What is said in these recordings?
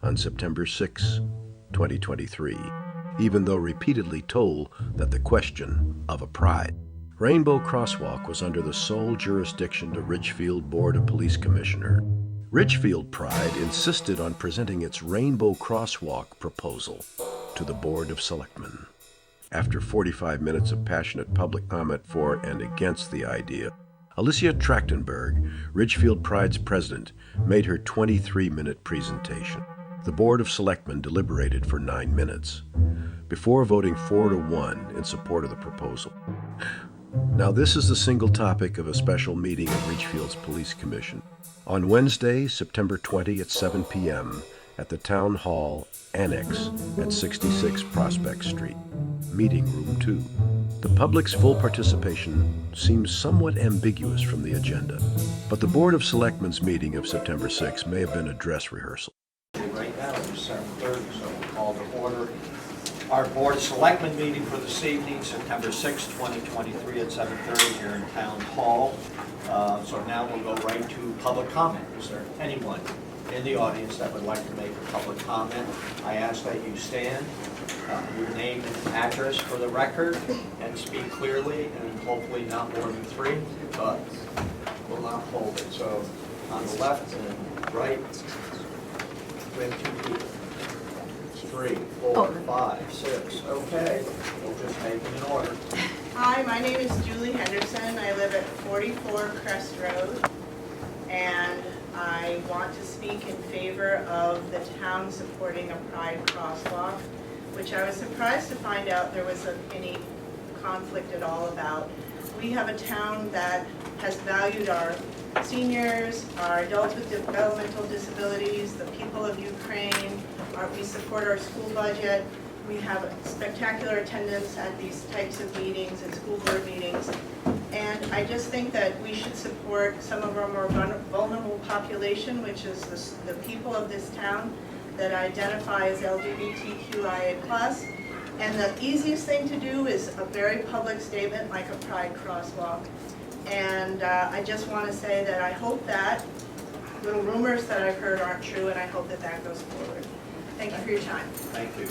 on September 6, 2023, even though repeatedly told that the question of a pride. Rainbow Crosswalk was under the sole jurisdiction of Ridgefield Board of Police Commissioner. Ridgefield Pride insisted on presenting its Rainbow Crosswalk proposal to the Board of Selectmen. After 45 minutes of passionate public comment for and against the idea, Alicia Trachtenberg, Ridgefield Pride's president, made her 23-minute presentation. The Board of Selectmen deliberated for 9 minutes, before voting 4-1 in support of the proposal. Now, this is the single topic of a special meeting of Ridgefield's Police Commission. On Wednesday, September 20 at 7 p.m. at the Town Hall Annex at 66 Prospect Street, Meeting Room 2. The public's full participation seems somewhat ambiguous from the agenda, but the Board of Selectmen's meeting of September 6 may have been a dress rehearsal. Right now it's 7:30, so we'll call to order our Board of Selectmen meeting for this evening, September 6, 2023 at 7:30 here in Town Hall. So now we'll go right to public comment. Is there anyone in the audience that would like to make a public comment? I ask that you stand, your name and address for the record, and speak clearly, and hopefully not more than 3, but we'll not hold it. So on the left and right, we have 2 people. 3, 4, 5, 6. Okay, we'll just make it in order. Hi, my name is Julie Henderson. I live at 44 Crest Road, and I want to speak in favor of the town supporting a Pride crosswalk, which I was surprised to find out there was any conflict at all about. We have a town that has valued our seniors, our adults with developmental disabilities, the people of Ukraine. We support our school budget. We have spectacular attendance at these types of meetings and school board meetings. And I just think that we should support some of our more vulnerable population, which is the people of this town that identify as LGBTQIA+. And the easiest thing to do is a very public statement like a Pride crosswalk. And I just want to say that I hope that little rumors that I've heard aren't true, and I hope that that goes forward. Thank you for your time. Thank you.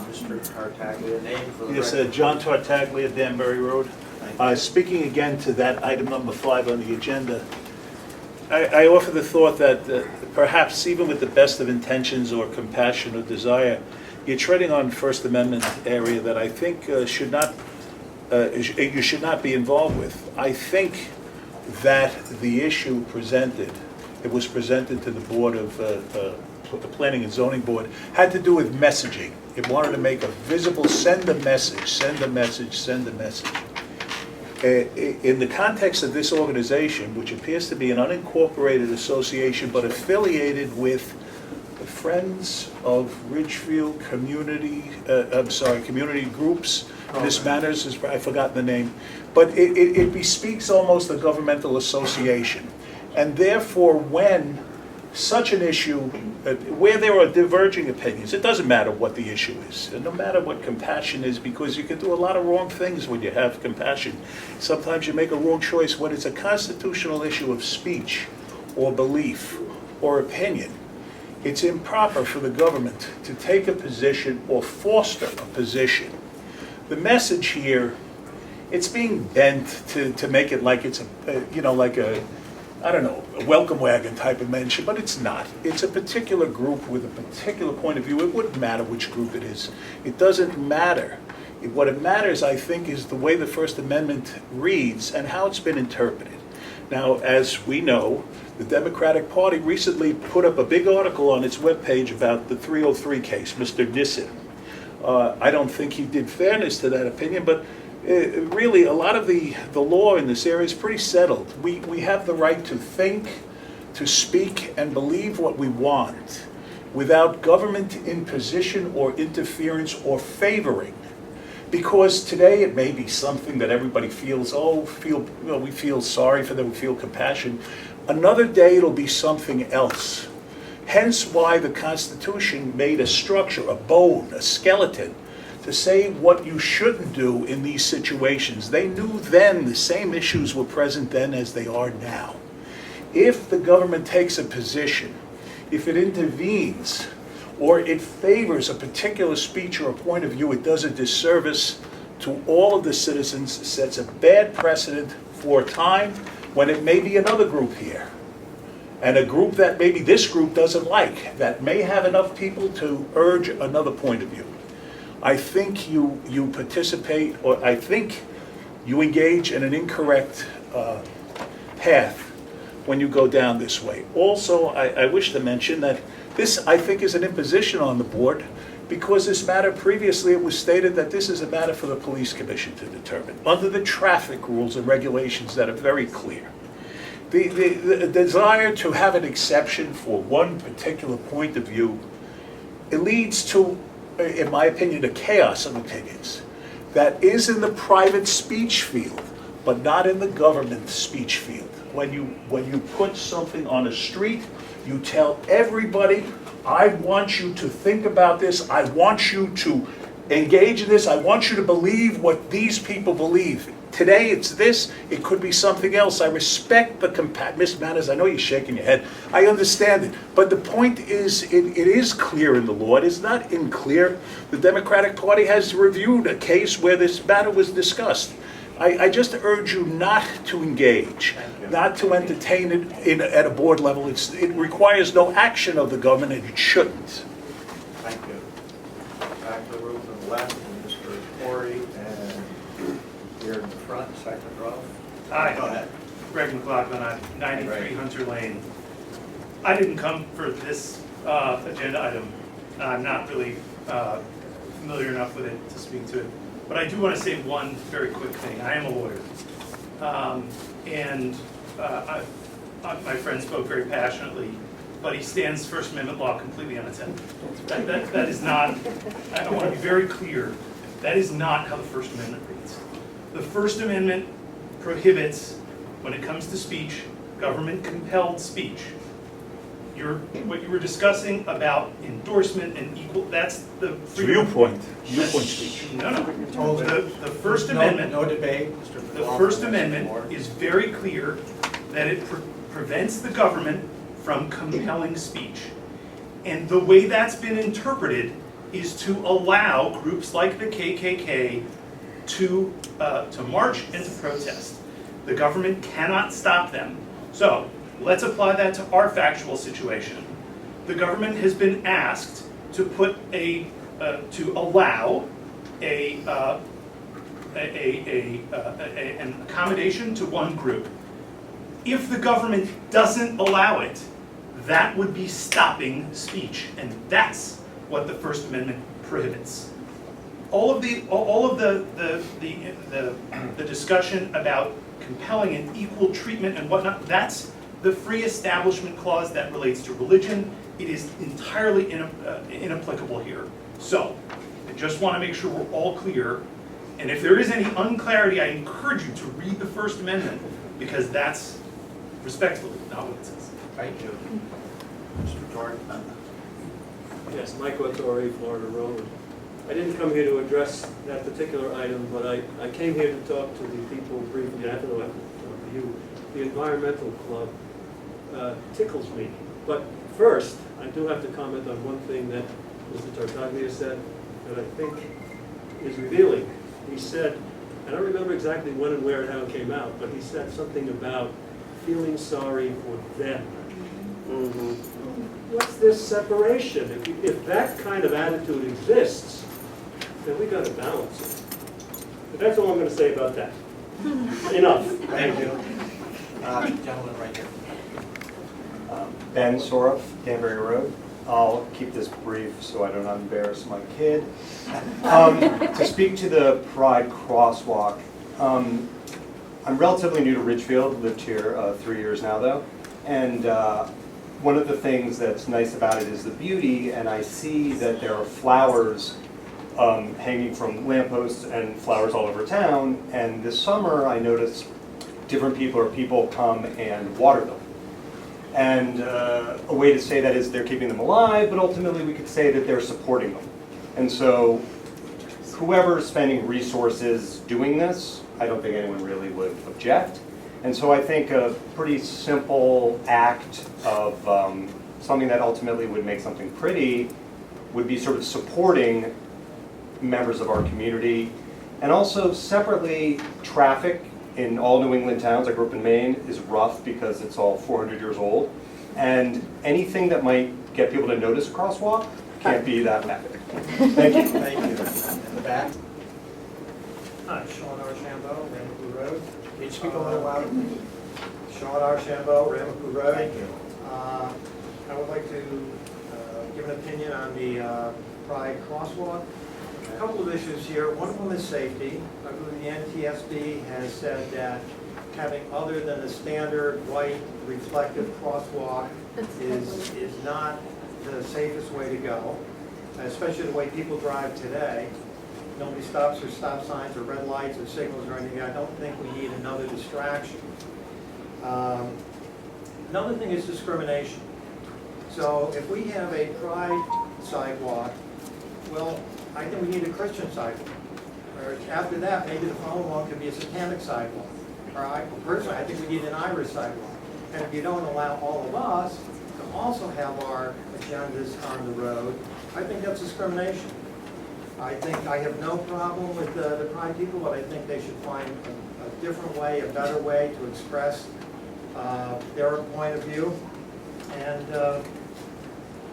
Mr. Tartaglia, name for the Yes, record. John Tartaglia, Danbury Road. Speaking again to that item number 5 on the agenda, I offer the thought that perhaps even with the best of intentions or compassion or desire, you're treading on First Amendment area that I think you should not be involved with. I think that the issue presented, it was presented to the Board of the Planning and Zoning Board, had to do with messaging. It wanted to make a visible, send a message, send a message, send a message. In the context of this organization, which appears to be an unincorporated association but affiliated with the Friends of Ridgefield Community, community groups, Miss Manners, I've forgotten the name, but it bespeaks almost a governmental association. And therefore, when such an issue, where there are diverging opinions, it doesn't matter what the issue is, and no matter what compassion is, because you can do a lot of wrong things when you have compassion. Sometimes you make a wrong choice. When it's a constitutional issue of speech or belief or opinion, it's improper for the government to take a position or foster a position. The message here, it's being bent to make it like it's a welcome wagon type of mention, but it's not. It's a particular group with a particular point of view. It wouldn't matter which group it is. It doesn't matter. What it matters, I think, is the way the First Amendment reads and how it's been interpreted. Now, as we know, the Democratic Party recently put up a big article on its webpage about the 303 case, Mr. Nissen. I don't think he did fairness to that opinion, but really, a lot of the law in this area is pretty settled. We have the right to think, to speak, and believe what we want without government imposition or interference or favoring. Because today it may be something that everybody feels, we feel sorry for them, we feel compassion. Another day it'll be something else. Hence why the Constitution made a structure, a bone, a skeleton, to say what you shouldn't do in these situations. They knew then the same issues were present then as they are now. If the government takes a position if it intervenes or it favors a particular speech or a point of view, it does a disservice to all of the citizens, sets a bad precedent for a time when it may be another group here. And a group that maybe this group doesn't like, that may have enough people to urge another point of view. I think you participate, or I think you engage in an incorrect path when you go down this way. Also, I wish to mention that this, I think, is an imposition on the board, because this matter, previously it was stated that this is a matter for the police commission to determine, under the traffic rules and regulations that are very clear. The desire to have an exception for one particular point of view, it leads to, in my opinion, a chaos of opinions that is in the private speech field, but not in the government speech field. When you put something on a street, you tell everybody, I want you to think about this, I want you to engage in this, I want you to believe what these people believe. Today it's this, it could be something else. I respect the Miss Manners, I know you're shaking your head, I understand it. But the point is, it is clear in the law, it is not unclear. The Democratic Party has reviewed a case where this matter was discussed. I just urge you not to engage, not to entertain it at a board level. It requires no action of the government, and it shouldn't. Thank you. Back to the room to the left, Mr. Corey, and here in the front, second row. Hi. Go ahead. Greg McLaughlin, I'm 93 Hunter Lane. I didn't come for this agenda item. I'm not really familiar enough with it to speak to it. But I do want to say one very quick thing. I am a lawyer. My friend spoke very passionately, but he stands First Amendment law completely unattended. That is not, I want to be very clear, that is not how the First Amendment reads. The First Amendment prohibits, when it comes to speech, government-compelled speech. What you were discussing about endorsement and equal, that's the freedom. Viewpoint speech. No. The First Amendment. No debate. The First Amendment is very clear that it prevents the government from compelling speech. And the way that's been interpreted is to allow groups like the KKK to march and to protest. The government cannot stop them. So let's apply that to our factual situation. The government has been asked to put to allow an accommodation to one group. If the government doesn't allow it, that would be stopping speech, and that's what the First Amendment prohibits. All of the discussion about compelling and equal treatment and whatnot, that's the Free Establishment Clause that relates to religion. It is entirely inapplicable here. So, I just want to make sure we're all clear. And if there is any unclarity, I encourage you to read the First Amendment, because that's respectfully not what it says. Thank you. Mr. Jordan. Yes, Mike Ottori, Florida Road. I didn't come here to address that particular item, but I came here to talk to the people briefly. I have to talk to you. The environmental club tickles me. But first, I do have to comment on one thing that Mr. Tartaglia said that I think is revealing. He said, I don't remember exactly when and where and how it came out, but he said something about feeling sorry for them. Mm-hmm. What's this separation? If that kind of attitude exists, then we got to balance it. But that's all I'm going to say about that. Enough. Thank you. Gentleman right here. Ben Soroff, Danbury Road. I'll keep this brief so I don't embarrass my kid. To speak to the Pride Crosswalk, I'm relatively new to Ridgefield, lived here 3 years now though, and one of the things that's nice about it is the beauty, and I see that there are flowers hanging from lampposts and flowers all over town, and this summer I noticed different people come and water them. And a way to say that is they're keeping them alive, but ultimately we could say that they're supporting them. And so whoever's spending resources doing this, I don't think anyone really would object. And so I think a pretty simple act of something that ultimately would make something pretty would be sort of supporting members of our community. And also separately, traffic in all New England towns, I grew up in Maine, is rough because it's all 400 years old. And anything that might get people to notice a crosswalk can't be that bad. Thank you. Thank you. In the back, Hi, Sean Archambault, Ramapo Road. can you speak a little louder, please? Sean Archambault, Ramapo Road. Thank you. I would like to give an opinion on the Pride Crosswalk. A couple of issues here. One of them is safety. I believe the NTSB has said that having other than the standard white reflective crosswalk is not the safest way to go, especially the way people drive today. Nobody stops for stop signs or red lights or signals or anything. I don't think we need another distraction. Another thing is discrimination. So if we have a pride sidewalk, well, I think we need a Christian sidewalk. Or after that, maybe the following one could be a satanic sidewalk. Or personally, I think we need an Irish sidewalk. And if you don't allow all of us to also have our agendas on the road, I think that's discrimination. I think I have no problem with the pride people, but I think they should find a different way, a better way to express their point of view. And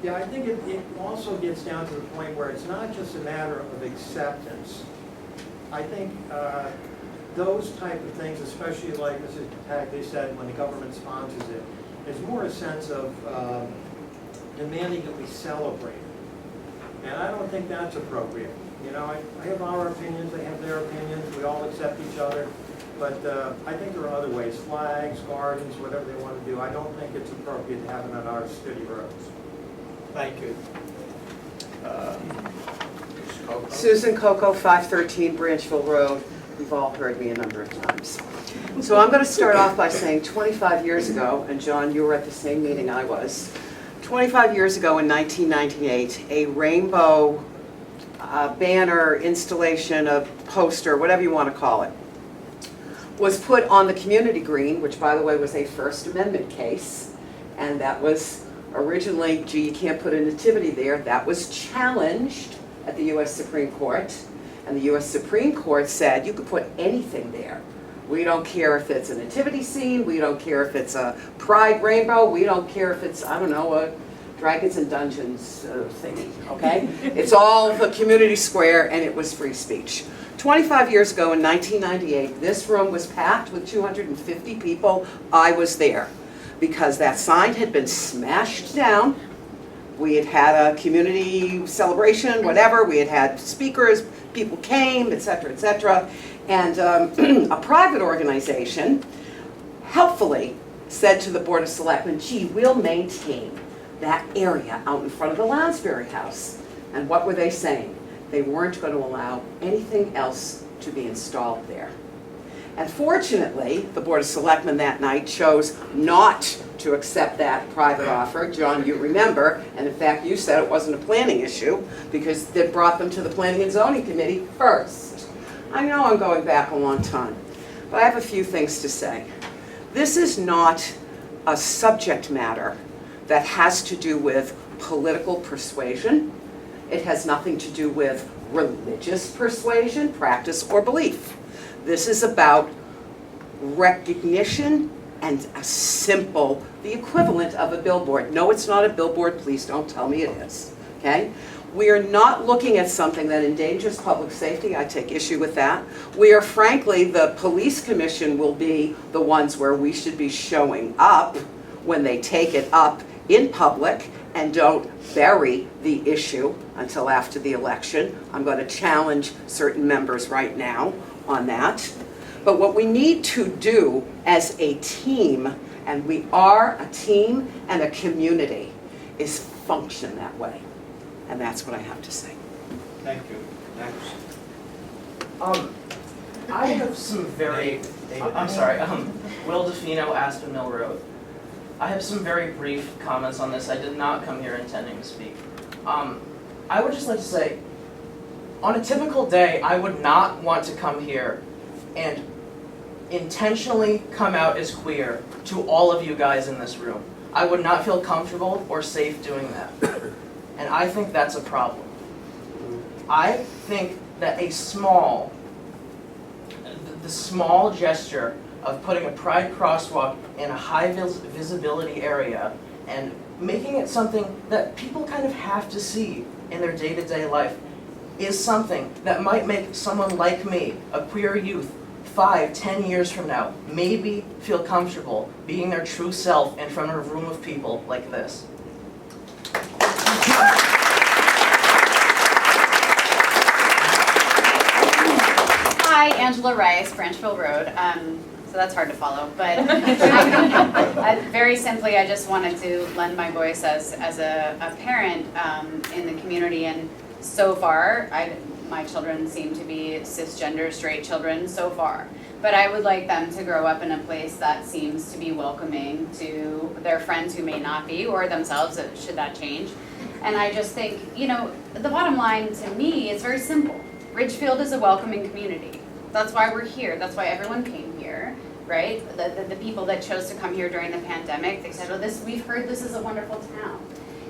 yeah, I think it also gets down to the point where it's not just a matter of acceptance. I think those type of things, especially like Mrs. Pataglia said, when the government sponsors it, is more a sense of demanding that we celebrate. And I don't think that's appropriate. You know, I have our opinions, they have their opinions, we all accept each other. But I think there are other ways, flags, gardens, whatever they want to do. I don't think it's appropriate to have them on our city roads. Thank you. Ms. Coco? Susan Coco, 513 Branchville Road. You've all heard me a number of times. So I'm going to start off by saying 25 years ago, and John, you were at the same meeting I was, 25 years ago in 1998, a rainbow banner, installation, a poster, whatever you want to call it, was put on the community green, which by the way was a First Amendment case, and that was originally, gee, you can't put a nativity there. That was challenged at the U.S. Supreme Court, and the U.S. Supreme Court said you could put anything there. We don't care if it's a nativity scene, we don't care if it's a pride rainbow, we don't care if it's, I don't know, a Dragons and Dungeons thingy, okay? It's all the community square, and it was free speech. 25 years ago in 1998, this room was packed with 250 people. I was there because that sign had been smashed down. We had had a community celebration, whatever. We had had speakers, people came, et cetera, and a private organization helpfully said to the Board of Selectmen, gee, we'll maintain that area out in front of the Lounsbury House. And what were they saying? They weren't going to allow anything else to be installed there. And fortunately, the Board of Selectmen that night chose not to accept that private offer. John, you remember, and in fact you said it wasn't a planning issue because it brought them to the Planning and Zoning Committee first. I know I'm going back a long time, but I have a few things to say. This is not a subject matter that has to do with political persuasion. It has nothing to do with religious persuasion, practice, or belief. This is about recognition and a simple, the equivalent of a billboard. No, it's not a billboard, please don't tell me it is, okay? We are not looking at something that endangers public safety. I take issue with that. We are, frankly, the police commission will be the ones where we should be showing up when they take it up in public and don't bury the issue until after the election. I'm going to challenge certain members right now on that. But what we need to do as a team, and we are a team and a community, is function that way. And that's what I have to say. Thank you. Next. I have some very, I'm sorry, Will DeFino, Aspen Mill Road. I have some very brief comments on this. I did not come here intending to speak. I would just like to say, on a typical day, I would not want to come here and intentionally come out as queer to all of you guys in this room. I would not feel comfortable or safe doing that. And I think that's a problem. I think that the small gesture of putting a pride crosswalk in a high visibility area and making it something that people kind of have to see in their day-to-day life is something that might make someone like me, a queer youth, 5, 10 years from now, maybe feel comfortable being their true self in front of a room of people like this. Hi, Angela Rice, Branchville Road. So that's hard to follow, but very simply, I just wanted to lend my voice as a parent in the community. And so far, my children seem to be cisgender, straight children so far. But I would like them to grow up in a place that seems to be welcoming to their friends who may not be, or themselves, should that change. And I just think, you know, the bottom line to me is very simple. Ridgefield is a welcoming community. That's why we're here. That's why everyone came here, right? The people that chose to come here during the pandemic, they said, oh, we've heard this is a wonderful town.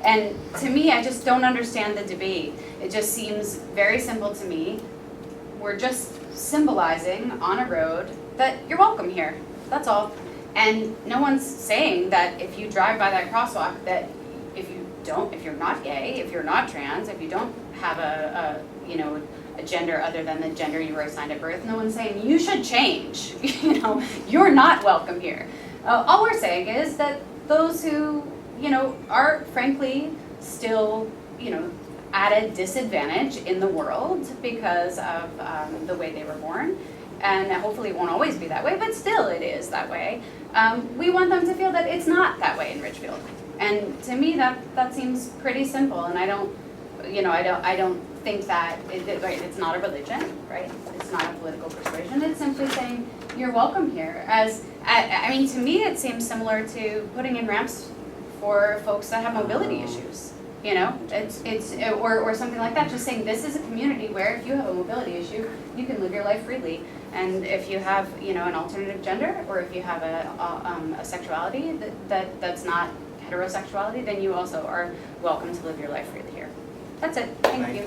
And to me, I just don't understand the debate. It just seems very simple to me. We're just symbolizing on a road that you're welcome here. That's all. And no one's saying that if you drive by that crosswalk, that if you're not gay, if you're not trans, if you don't have a gender other than the gender you were assigned at birth, no one's saying you should change. You're not welcome here. All we're saying is that those who, are frankly still, at a disadvantage in the world because of the way they were born, and hopefully it won't always be that way, but still it is that way. We want them to feel that it's not that way in Ridgefield. And to me, that seems pretty simple, and I don't think that it's not a religion, right? It's not a political persuasion. It's simply saying you're welcome here. To me, it seems similar to putting in ramps for folks that have mobility issues. Or something like that. Just saying this is a community where if you have a mobility issue, you can live your life freely. And if you have, an alternative gender, or if you have a sexuality that's not heterosexuality, then you also are welcome to live your life freely here. That's it. Thank you.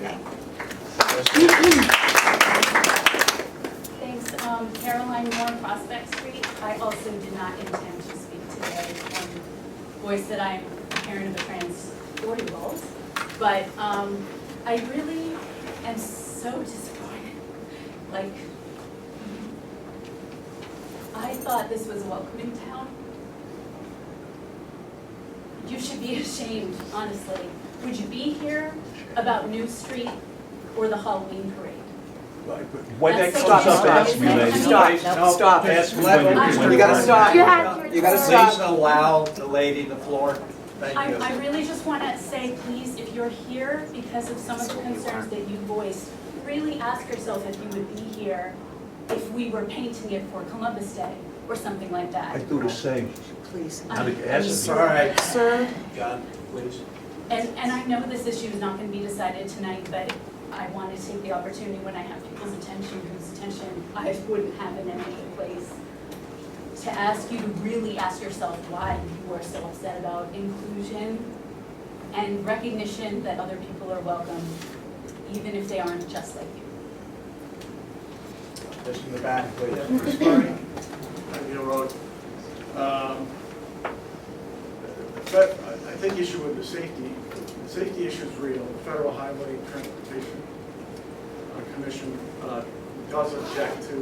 Thanks. Caroline Moore, Prospect Street. I also did not intend to speak today. Voice that I'm a parent of a trans 4-year-old, but I really am so disappointed. I thought this was a welcoming town. You should be ashamed, honestly. Would you be here about New Street or the Halloween parade? When that That's comes so up, ask me, lady. Stop. Ask me when You gotta stop. You gotta stop. Please allow the lady the floor. Thank you. I really just want to say, please, if you're here because of some of the concerns that you voiced, really ask yourself if you would be here if we were painting it for Columbus Day or something like that. I do the same. Please. Not ask me. All right. Sir? John, please. And I know this issue is not going to be decided tonight, but I want to take the opportunity when I have people's attention, whose attention I wouldn't have in any other place, to ask you to really ask yourself why you are so upset about inclusion and recognition that other people are welcome, even if they aren't just like you. Just in the back, please. Road. I think issue with the safety issue is real. The Federal Highway Transportation Commission does object to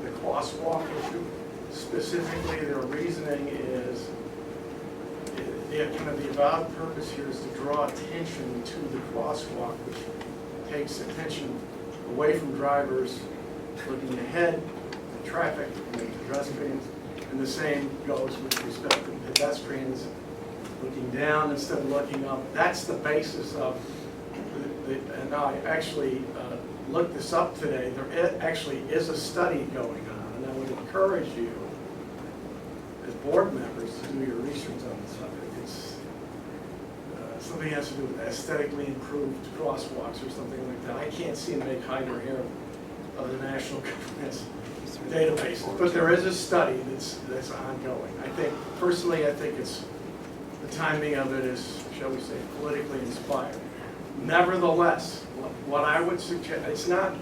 the crosswalk issue. Specifically, their reasoning is the avowed purpose here is to draw attention to the crosswalk, which takes attention away from drivers looking ahead, the traffic, and the pedestrians, and the same goes with respect to pedestrians looking down instead of looking up. That's the basis of and I actually looked this up today. There actually is a study going on, and I would encourage you as board members to do your research on this subject. It's something has to do with aesthetically improved crosswalks or something like that. I can't see and make hide or hair of the national government's databases, but there is a study that's ongoing. Personally, I think it's the timing of it is, shall we say, politically inspired. Nevertheless, what I would suggest, it's not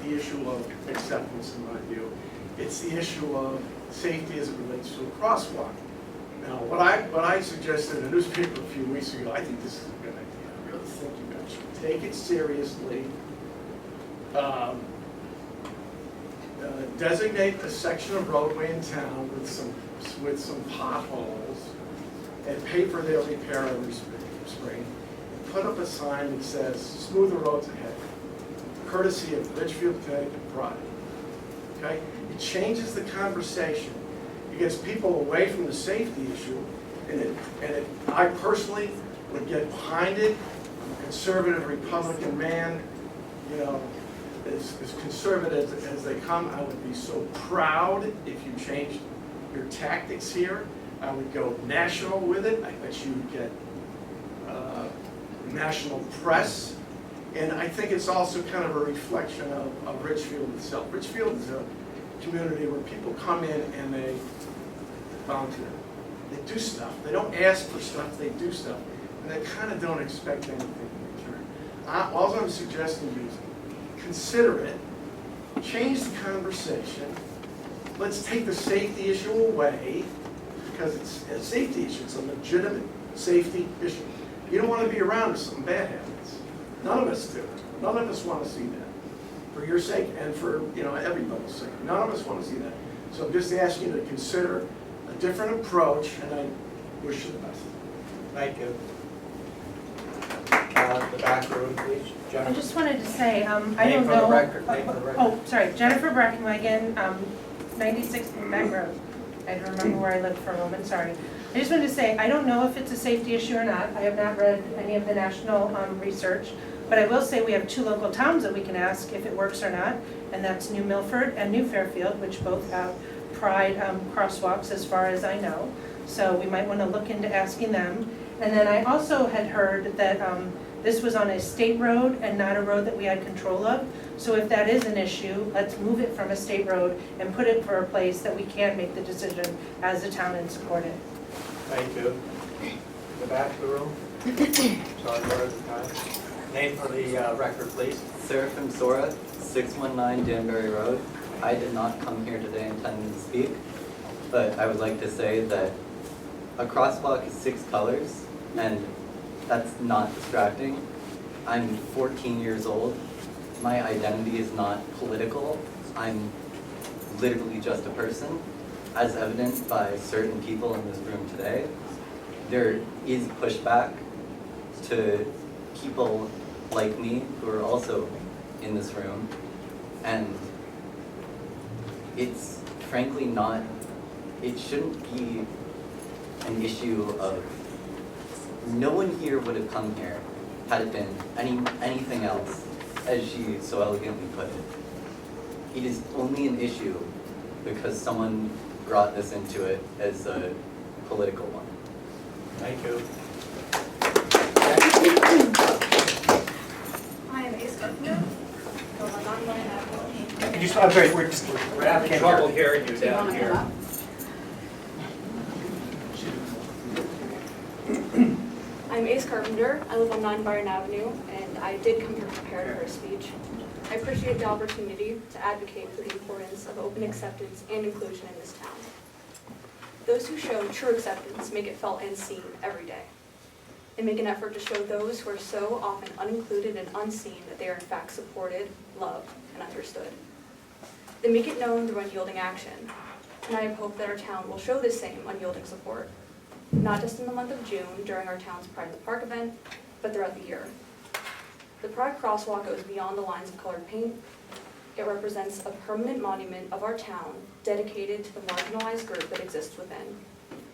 the issue of acceptance in my view. It's the issue of safety as it relates to a crosswalk. Now, what I suggested in a newspaper a few weeks ago, I think this is a good idea. I really think you guys should take it seriously. Designate a section of roadway in town with some potholes and pay for their repair every spring. Put up a sign that says, smoother roads ahead, courtesy of Richfield, Connecticut Pride. Okay? It changes the conversation. It gets people away from the safety issue, and I personally would get behind it. I'm a conservative Republican man, you know, as conservative as they come. I would be so proud if you changed your tactics here. I would go national with it. I bet you would get national press. And I think it's also kind of a reflection of Richfield itself. Richfield is a community where people come in and they volunteer. They do stuff. They don't ask for stuff, they do stuff. And they kind of don't expect anything in return. All I'm suggesting to you is consider it, change the conversation. Let's take the safety issue away, because it's a safety issue. It's a legitimate safety issue. You don't want to be around if something bad happens. None of us do. None of us want to see that. For your sake and for everybody's sake. None of us want to see that. So I'm just asking you to consider a different approach, and I wish you the best. Thank you. The back room, please. Jennifer. I just wanted to say, I don't know. Name for the record. Oh, sorry, Jennifer Brackenwagen, 96 Back Road. I had to remember where I lived for a moment, sorry. I just wanted to say, I don't know if it's a safety issue or not. I have not read any of the national research, but I will say we have 2 local towns that we can ask if it works or not, and that's New Milford and New Fairfield, which both have pride crosswalks as far as I know. So we might want to look into asking them. And then I also had heard that this was on a state road and not a road that we had control of. So if that is an issue, let's move it from a state road and put it for a place that we can make the decision as a town and support it. Thank you. The back of the room. Sorry, where is the time? Name for the record, please. Seraphim Sora, 619 Danbury Road. I did not come here today intending to speak, but I would like to say that a crosswalk is 6 colors, and that's not distracting. I'm 14 years old. My identity is not political. I'm literally just a person, as evidenced by certain people in this room today. There is pushback to people like me who are also in this room, and it's frankly not, it shouldn't be an issue of, no one here would have come here had it been anything else, as she so elegantly put it. It is only an issue because someone brought this into it as a political one. Thank you. I am Ace Carpenter. Can you stop? We're having trouble hearing you down here. I'm Ace Carpenter. I live on 9 Byron Avenue, and I did come here prepared for a speech. I appreciate the opportunity to advocate for the importance of open acceptance and inclusion in this town. Those who show true acceptance make it felt and seen every day. They make an effort to show those who are so often unincluded and unseen that they are in fact supported, loved, and understood. They make it known through unyielding action, and I have hope that our town will show the same unyielding support, not just in the month of June during our town's Pride in the Park event, but throughout the year. The Pride Crosswalk goes beyond the lines of colored paint. It represents a permanent monument of our town dedicated to the marginalized group that exists within.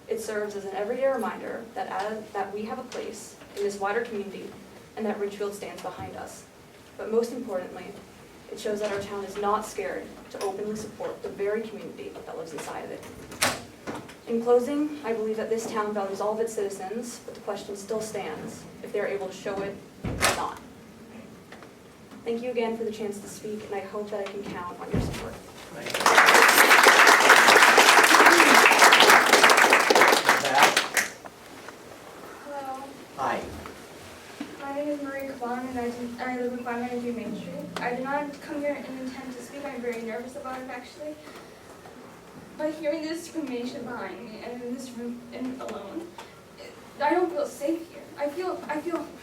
It serves as an everyday reminder that we have a place in this wider community and that Ridgefield stands behind us. But most importantly, it shows that our town is not scared to openly support the very community that lives inside of it. In closing, I believe that this town values all of its citizens, but the question still stands if they are able to show it or not. Thank you again for the chance to speak, and I hope that I can count on your support. Vaughn, and I live in 593 Main Street. I did not come here and intend to speak. I'm very nervous about it, actually. By hearing the discrimination behind me and in this room and alone, I don't feel safe here. I feel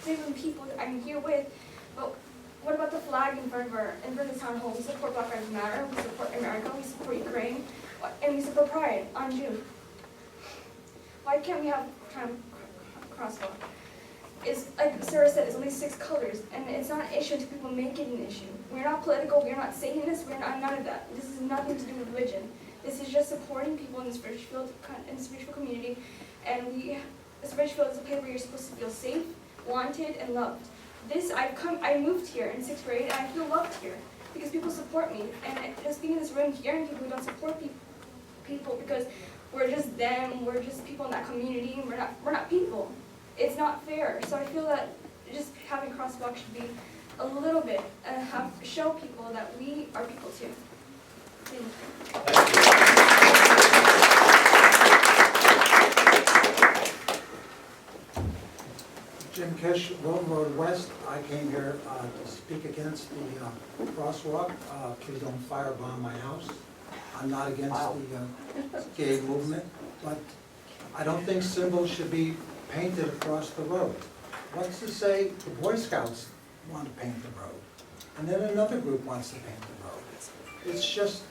safe with people that I'm here with, but what about the flag in front of the town hall? We support Black Lives Matter, we support America, we support Ukraine, and we support Pride on June. Why can't we have crosswalk? It's like Sarah said, it's only 6 colors, and it's not an issue until people make it an issue. We're not political, we're not Satanists, we're not none of that. This has nothing to do with religion. This is just supporting people in the spiritual community, and Spiritual is a place where you're supposed to feel safe, wanted, and loved. I moved here in 6th grade, and I feel loved here because people support me. And just being in this room, hearing people who don't support people because we're just them, we're just people in that community, and we're not people. It's not fair. So I feel that just having crosswalk should be a little bit show people that we are people too. Thank you. Jim Kish, Wilton Road West. I came here to speak against the crosswalk. Please don't firebomb my house. I'm not against the gay movement, but I don't think symbols should be painted across the road. What's to say the Boy Scouts want to paint the road, and then another group wants to paint the road? It's just,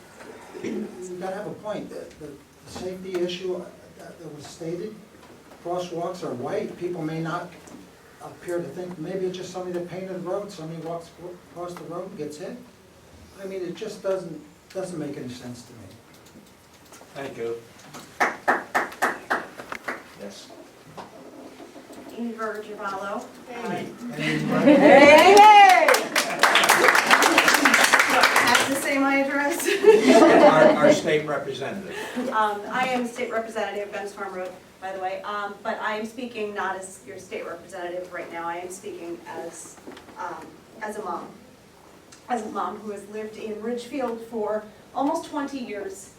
you've got to have a point. The safety issue that was stated, crosswalks are white. People may not appear to think maybe it's just somebody that painted the road, somebody walks across the road and gets hit. I mean, it just doesn't make any sense to me. Thank you. Yes. Amy Berger-Javallo. Hey. Hey! I have to say my address. Our state representative. I am state representative, Ben's Farm Road, by the way, but I am speaking not as your state representative right now. I am speaking as a mom. As a mom who has lived in Ridgefield for almost 20 years.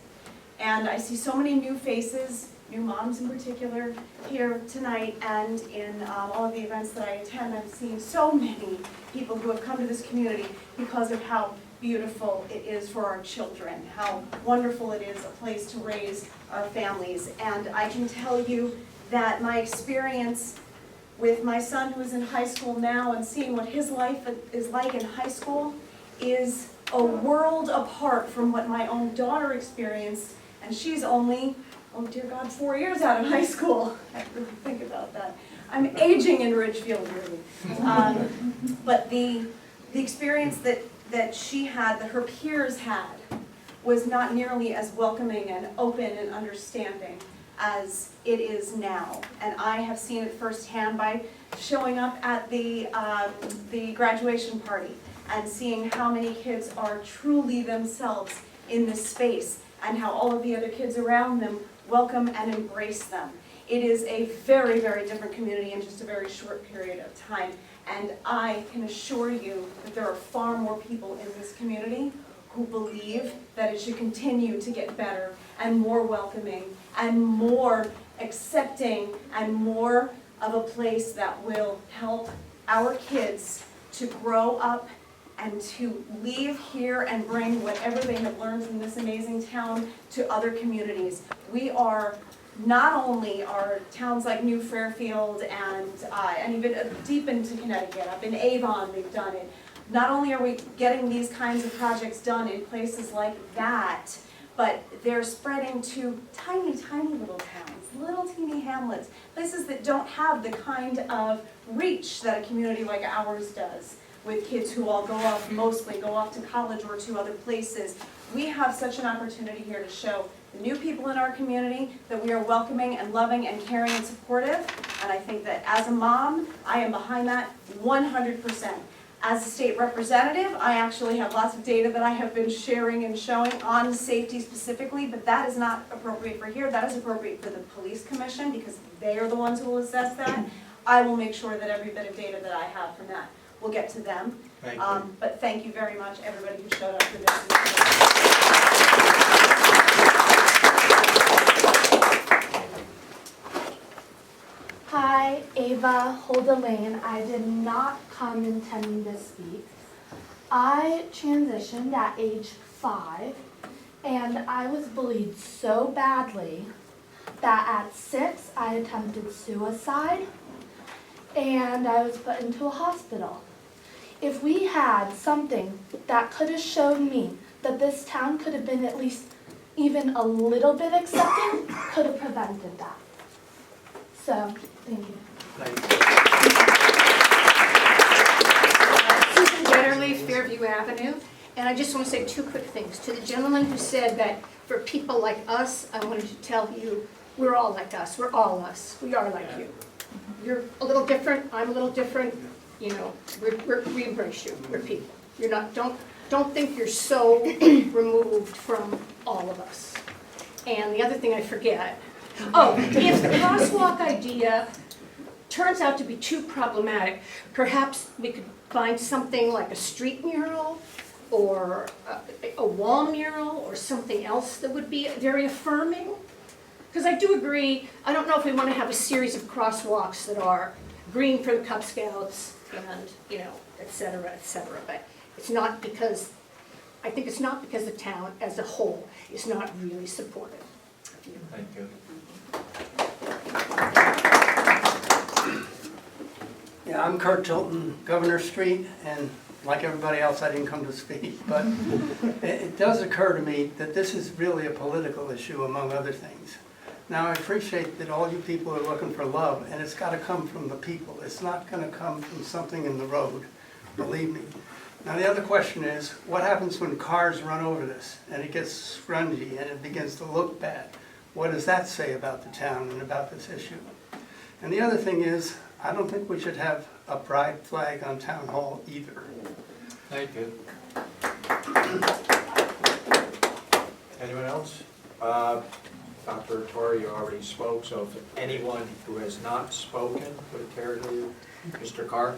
And I see so many new faces, new moms in particular, here tonight and in all of the events that I attend. I'm seeing so many people who have come to this community because of how beautiful it is for our children, how wonderful it is a place to raise our families. And I can tell you that my experience with my son who is in high school now and seeing what his life is like in high school is a world apart from what my own daughter experienced, and she's only, oh dear God, 4 years out of high school. I have to really think about that. I'm aging in Ridgefield, really. But the experience that she had, that her peers had, was not nearly as welcoming and open and understanding as it is now. And I have seen it firsthand by showing up at the graduation party and seeing how many kids are truly themselves in this space and how all of the other kids around them welcome and embrace them. It is a very, very different community in just a very short period of time. And I can assure you that there are far more people in this community who believe that it should continue to get better and more welcoming and more accepting and more of a place that will help our kids to grow up and to leave here and bring whatever they have learned from this amazing town to other communities. We are not only are towns like New Fairfield and even deep into Connecticut, up in Avon they've done it. Not only are we getting these kinds of projects done in places like that, but they're spreading to tiny, tiny little towns, little teeny hamlets, places that don't have the kind of reach that a community like ours does, with kids who all mostly go off to college or to other places. We have such an opportunity here to show the new people in our community that we are welcoming and loving and caring and supportive. And I think that as a mom, I am behind that 100%. As a state representative, I actually have lots of data that I have been sharing and showing on safety specifically, but that is not appropriate for here. That is appropriate for the police commission because they are the ones who will assess that. I will make sure that every bit of data that I have from that will get to them. Thank you. But thank you very much, everybody who showed up for this. Hi, I, Ava Holdalane, I did not come intending to speak. I transitioned at age 5, and I was bullied so badly that at 6 I attempted suicide, and I was put into a hospital. If we had something that could have shown me that this town could have been at least even a little bit accepting, could have prevented that. So, thank you. Susan Getterly, Fairview Avenue, and I just want to say 2 quick things. To the gentleman who said that for people like us, I wanted to tell you, we're all like us, we're all us, we are like you. You're a little different, I'm a little different, you know, we embrace you, we're people. You're not, don't think you're so removed from all of us. And the other thing I forget, if the crosswalk idea turns out to be too problematic, perhaps we could find something like a street mural or a wall mural or something else that would be very affirming. Because I do agree, I don't know if we want to have a series of crosswalks that are green for the Cub Scouts and, you know, et cetera, but it's not because, I think it's not because the town as a whole is not really supportive. Thank you. Yeah, I'm Kurt Tilton, Governor Street, and like everybody else, I didn't come to speak, but it does occur to me that this is really a political issue, among other things. Now, I appreciate that all you people are looking for love, and it's got to come from the people. It's not going to come from something in the road, believe me. Now, the other question is, what happens when cars run over this, and it gets scrungy, and it begins to look bad? What does that say about the town and about this issue? And the other thing is, I don't think we should have a pride flag on Town Hall either. Thank you. Anyone else? Dr. Torrey, you already spoke, so if anyone who has not spoken would care to, Mr. Carr?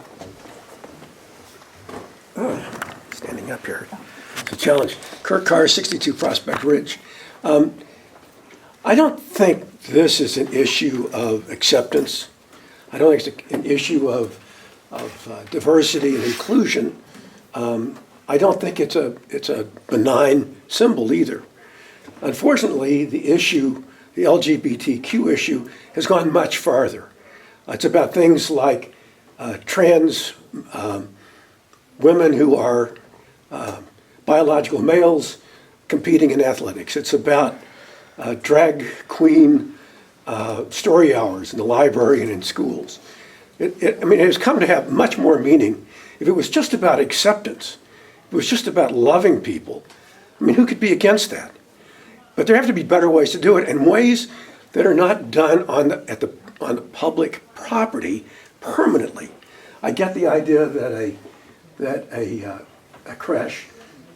Standing up here, it's a challenge. Kirk Carr, 62 Prospect Ridge. I don't think this is an issue of acceptance. I don't think it's an issue of diversity and inclusion. I don't think it's a benign symbol either. Unfortunately, the LGBTQ issue, has gone much farther. It's about things like trans women who are biological males competing in athletics. It's about drag queen story hours in the library and in schools. It has come to have much more meaning if it was just about acceptance. If it was just about loving people. I mean, who could be against that? But there have to be better ways to do it, and ways that are not done on the public property permanently. I get the idea that a creche,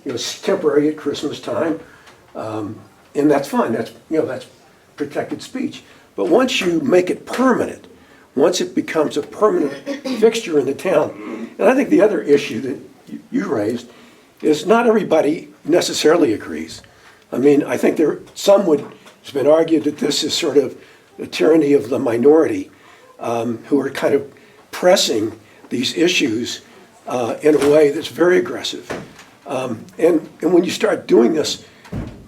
is temporary at Christmas time, and that's fine. That's protected speech. But once you make it permanent, once it becomes a permanent fixture in the town, and I think the other issue that you raised is not everybody necessarily agrees. I mean, I think it's been argued that this is sort of the tyranny of the minority who are kind of pressing these issues in a way that's very aggressive. And when you start doing this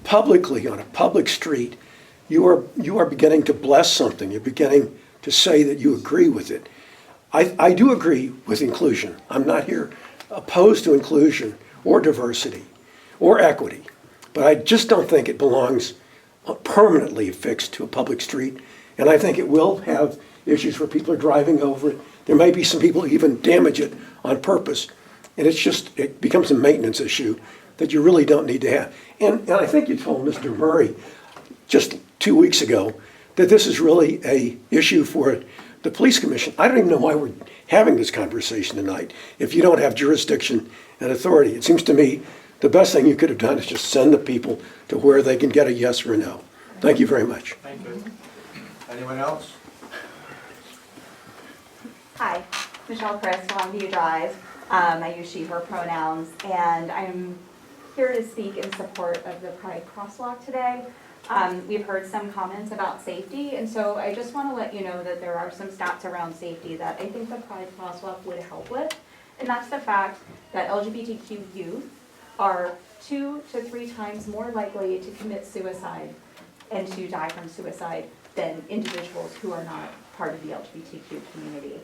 publicly on a public street, you are beginning to bless something. You're beginning to say that you agree with it. I do agree with inclusion. I'm not here opposed to inclusion or diversity or equity. But I just don't think it belongs permanently affixed to a public street. And I think it will have issues where people are driving over it. There may be some people who even damage it on purpose. And it becomes a maintenance issue that you really don't need to have. And I think you told Mr. Murray just 2 weeks ago that this is really a issue for the police commission. I don't even know why we're having this conversation tonight if you don't have jurisdiction and authority. It seems to me the best thing you could have done is just send the people to where they can get a yes or a no. Thank you very much. Thank you. Anyone else? Hi, Michelle Chris, Longview Drive. I use she, her pronouns, and I'm here to speak in support of the Pride Crosswalk today. We've heard some comments about safety, and so I just want to let you know that there are some stats around safety that I think the Pride Crosswalk would help with. And that's the fact that LGBTQ youth are 2 to 3 times more likely to commit suicide and to die from suicide than individuals who are not part of the LGBTQ community.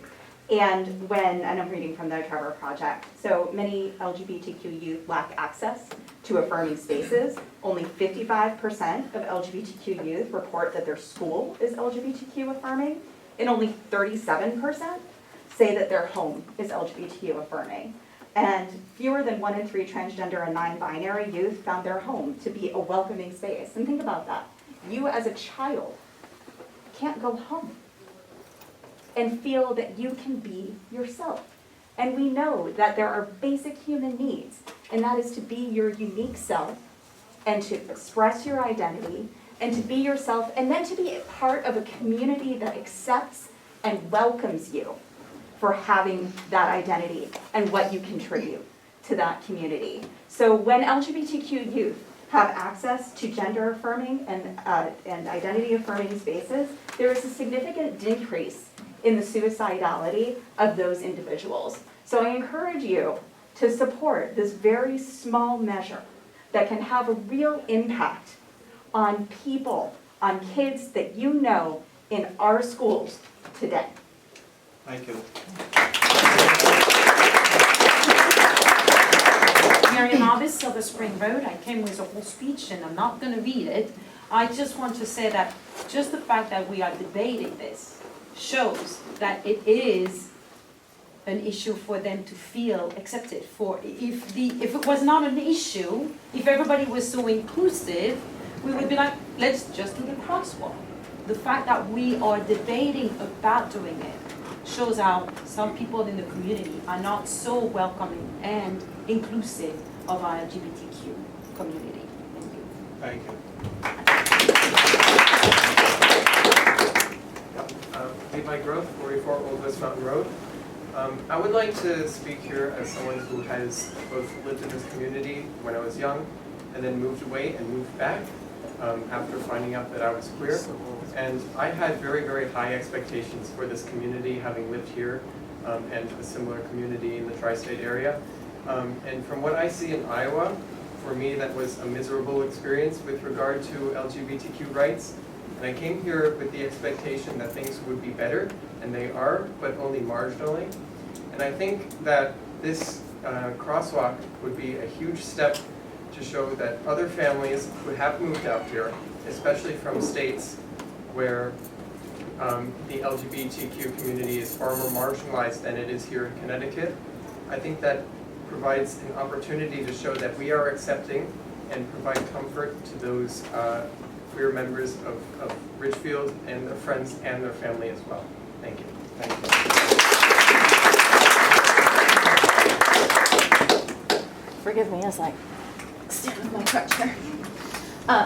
And I'm reading from the Trevor Project, so many LGBTQ youth lack access to affirming spaces. Only 55% of LGBTQ youth report that their school is LGBTQ affirming, and only 37% say that their home is LGBTQ affirming. And fewer than 1 in 3 transgender and non-binary youth found their home to be a welcoming space. And think about that. You as a child can't go home and feel that you can be yourself. And we know that there are basic human needs, and that is to be your unique self and to express your identity and to be yourself and then to be a part of a community that accepts and welcomes you for having that identity and what you contribute to that community. So when LGBTQ youth have access to gender affirming and identity affirming spaces, there is a significant decrease in the suicidality of those individuals. So I encourage you to support this very small measure that can have a real impact on people, on kids that you know in our schools today. Thank you. Mary Novice, Silver Spring Road. I came with a whole speech and I'm not going to read it. I just want to say that just the fact that we are debating this shows that it is an issue for them to feel accepted. For if it was not an issue, if everybody was so inclusive, we would be like, let's just do the crosswalk. The fact that we are debating about doing it shows how some people in the community are not so welcoming and inclusive of our LGBTQ community. Thank you. Levi Growth, 44 Old West Mountain Road. I would like to speak here as someone who has both lived in this community when I was young and then moved away and moved back after finding out that I was queer. And I had very, very high expectations for this community, having lived here and a similar community in the tri-state area. And from what I see in Iowa, for me that was a miserable experience with regard to LGBTQ rights. And I came here with the expectation that things would be better, and they are, but only marginally. And I think that this crosswalk would be a huge step to show that other families who have moved out here, especially from states where the LGBTQ community is far more marginalized than it is here in Connecticut, I think that provides an opportunity to show that we are accepting and provide comfort to those queer members of Ridgefield and their friends and their family as well. Thank you. Thank you. Forgive me as I stand with my crutch here.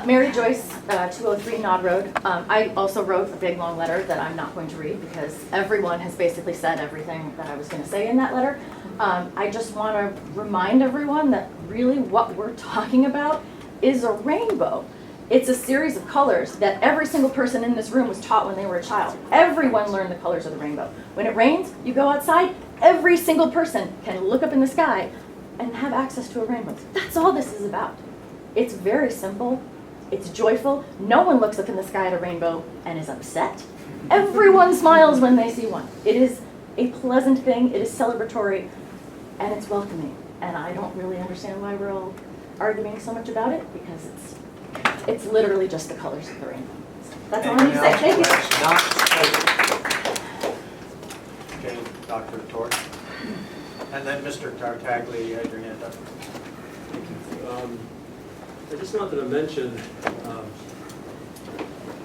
Mary Joyce, 203 Nod Road. I also wrote a big long letter that I'm not going to read because everyone has basically said everything that I was going to say in that letter. I just want to remind everyone that really what we're talking about is a rainbow. It's a series of colors that every single person in this room was taught when they were a child. Everyone learned the colors of the rainbow. When it rains, you go outside, every single person can look up in the sky and have access to a rainbow. That's all this is about. It's very simple. It's joyful. No one looks up in the sky at a rainbow and is upset. Everyone smiles when they see one. It is a pleasant thing. It is celebratory, and it's welcoming. And I don't really understand why we're all arguing so much about it because it's literally just the colors of the rainbow. That's all I need to say. Thank you. Okay, Dr. Torch. And then Mr. Tartaglia, you had your hand up. I just wanted to mention,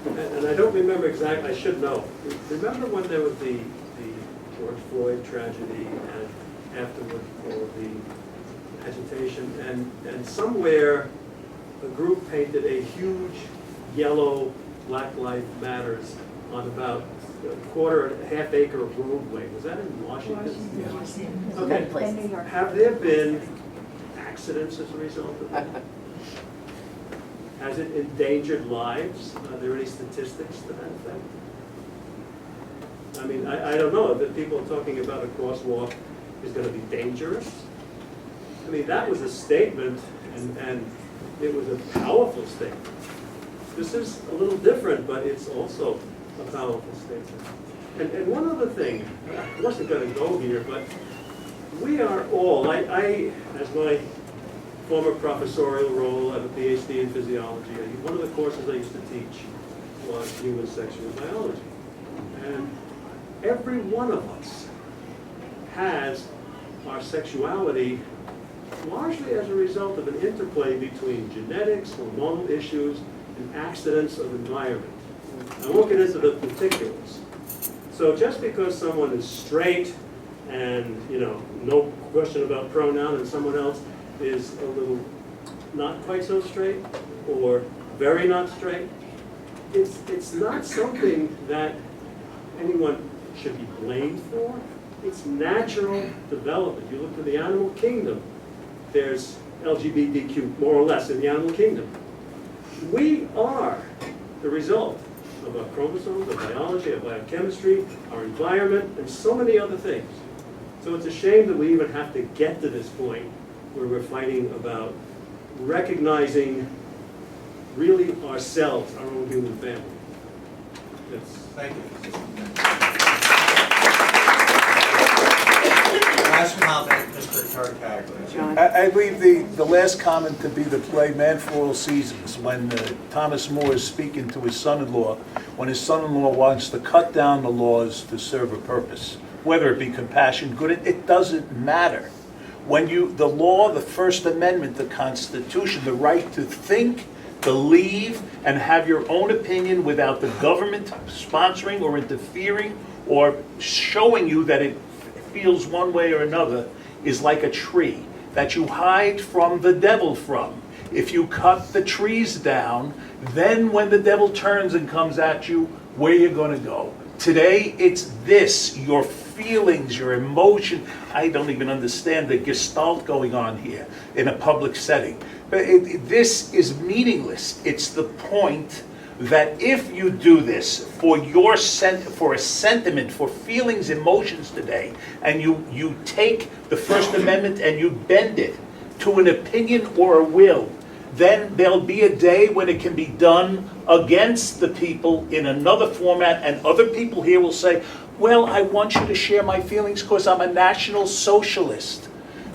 and I don't remember exactly, I should know. Remember when there was the George Floyd tragedy and afterward all of the agitation, and somewhere a group painted a huge yellow Black Lives Matters on about a half acre of roadway. Was that in Washington? Washington. Okay. Have there been accidents as a result of that? Has it endangered lives? Are there any statistics to that effect? I mean, I don't know, that people are talking about a crosswalk is gonna be dangerous. I mean, that was a statement, and it was a powerful statement. This is a little different, but it's also a powerful statement. And one other thing, I wasn't gonna go here, but we are all, I as my former professorial role, I have a PhD in physiology. One of the courses I used to teach was human sexual biology. And every one of us has our sexuality largely as a result of an interplay between genetics, hormonal issues, and accidents of environment. I won't get into the particulars. So just because someone is straight and, no question about pronoun, and someone else is a little not quite so straight or very not straight, it's not something that anyone should be blamed for. It's natural development. You look to the animal kingdom, there's LGBTQ more or less in the animal kingdom. We are the result of our chromosomes, our biology, our biochemistry, our environment, and so many other things. So it's a shame that we even have to get to this point where we're fighting about recognizing really ourselves, our own human family. Thank you. Last comment, Mr. Tartaglia. I believe the last comment to be the play Man for All Seasons, when Thomas More is speaking to his son-in-law, when his son-in-law wants to cut down the laws to serve a purpose, whether it be compassion, good, it doesn't matter. When the law, the First Amendment, the Constitution, the right to think, believe, and have your own opinion without the government sponsoring or interfering or showing you that it feels one way or another, is like a tree that you hide from the devil from. If you cut the trees down, then when the devil turns and comes at you, where you going to go? Today, it's this, your feelings, your emotion. I don't even understand the gestalt going on here in a public setting. But this is meaningless. It's the point that if you do this for a sentiment, for feelings, emotions today, and you take the First Amendment and you bend it to an opinion or a will, then there'll be a day when it can be done against the people in another format, and other people here will say, well, I want you to share my feelings because I'm a National Socialist.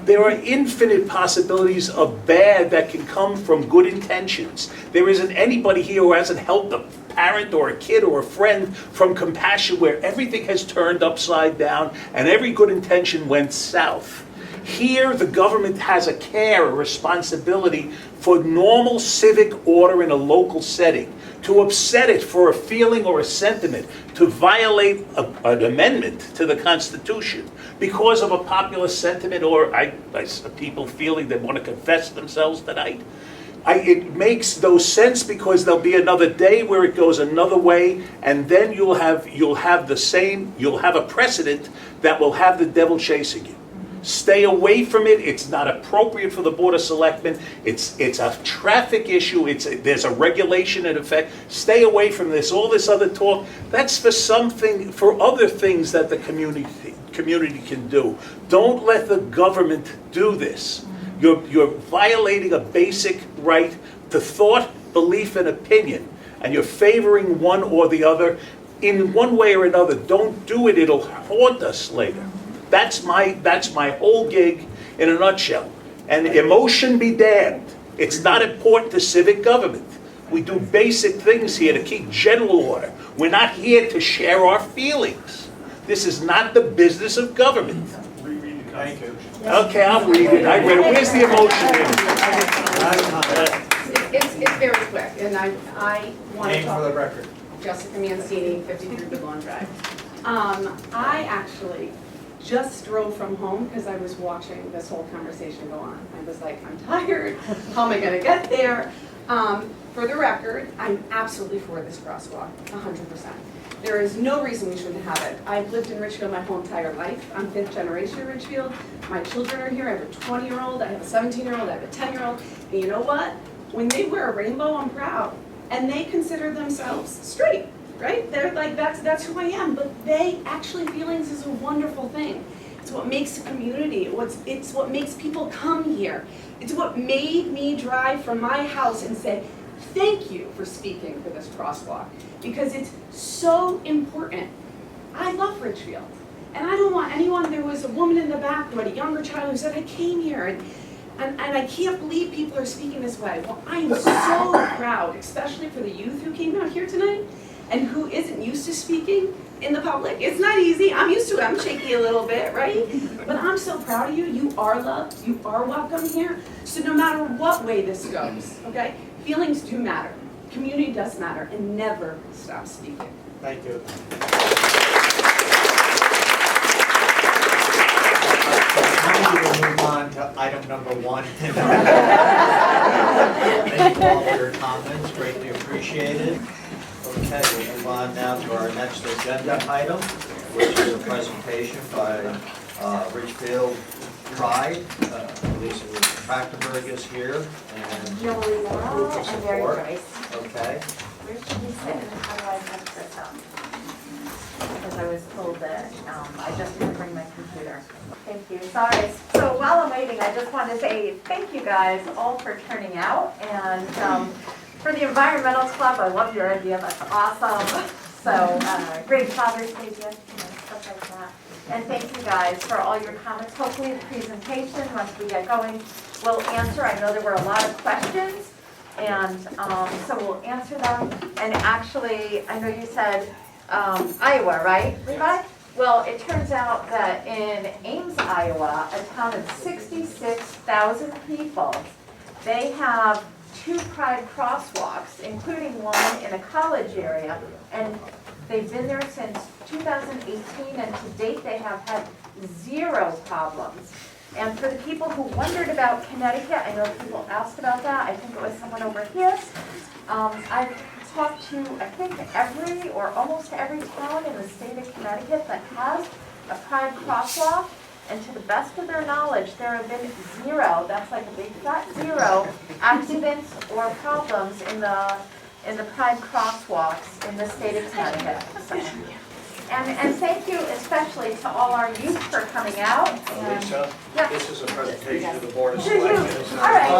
There are infinite possibilities of bad that can come from good intentions. There isn't anybody here who hasn't helped a parent or a kid or a friend from compassion where everything has turned upside down and every good intention went south. Here, the government has a care, a responsibility for normal civic order in a local setting. To upset it for a feeling or a sentiment, to violate an amendment to the Constitution because of a popular sentiment or people feeling they want to confess themselves tonight. It makes no sense because there'll be another day where it goes another way, and then you'll have a precedent that will have the devil chasing you. Stay away from it. It's not appropriate for the Board of Selectmen. It's a traffic issue. There's a regulation in effect. Stay away from this. All this other talk, that's for other things that the community can do. Don't let the government do this. You're violating a basic right to thought, belief, and opinion, and you're favoring one or the other in one way or another. Don't do it. It'll haunt us later. That's my whole gig in a nutshell. And emotion be damned. It's not important to civic government. We do basic things here to keep general order. We're not here to share our feelings. This is not the business of government. Thank you. Okay, I'll read it. I read it. Where's the emotion here? It's very quick, and I want to Name for the record. Jessica Mancini, 53 Woodlawn Drive. I actually just drove from home because I was watching this whole conversation go on. I was like, I'm tired. How am I going to get there? For the record, I'm absolutely for this crosswalk, 100%. There is no reason we shouldn't have it. I've lived in Richfield my whole entire life. I'm 5th generation in Richfield. My children are here. I have a 20-year-old, I have a 17-year-old, I have a 10-year-old. And you know what? when they wear a rainbow, I'm proud. And they consider themselves straight, right? They're like, that's who I am. But actually, feelings is a wonderful thing. It's what makes a community. It's what makes people come here. It's what made me drive from my house and say, thank you for speaking for this crosswalk, because it's so important. I love Ridgefield, and I don't want anyone, there was a woman in the back who had a younger child who said, I came here, and I can't believe people are speaking this way. Well, I am so proud, especially for the youth who came out here tonight, and who isn't used to speaking in the public. It's not easy. I'm used to it. I'm shaky a little bit, right? But I'm so proud of you. You are loved. You are welcome here. So no matter what way this goes, okay? Feelings do matter. Community does matter. And never stop speaking. Thank you. Now we will move on to item number 1. Thank you all for your comments. Greatly appreciated. Okay, we'll move on now to our next agenda item, which is a presentation by Ridgefield Pride. Lisa Trachtenberg is here, and Julie proof of and Mary support. Joyce. Okay. Where should we sit and how do I set this up? Because I was told that I just need to bring my computer. Thank you, sorry. So while I'm waiting, I just want to say thank you guys all for turning out. And for the Environmental Club, I love your idea, that's awesome. So great Father's Day gift, stuff like that. And thank you guys for all your comments. Hopefully the presentation, once we get going, will answer. I know there were a lot of questions, and so we'll answer them. And actually, I know you said Iowa, right, Levi? Well, it turns out that in Ames, Iowa, a town of 66,000 people, they have 2 Pride crosswalks, including one in a college area, and they've been there since 2018, and to date they have had 0 problems. And for the people who wondered about Connecticut, I know people asked about that, I think it was someone over here. I've talked to, I think, every or almost every town in the state of Connecticut that has a Pride crosswalk, and to the best of their knowledge, there have been 0, that's like a big fat 0, accidents or problems in the Pride crosswalks in the state of Connecticut. So. And thank you especially to all our youth for coming out. And, Lisa, yeah. this is a presentation of the Board of To you. Selectmen. All right.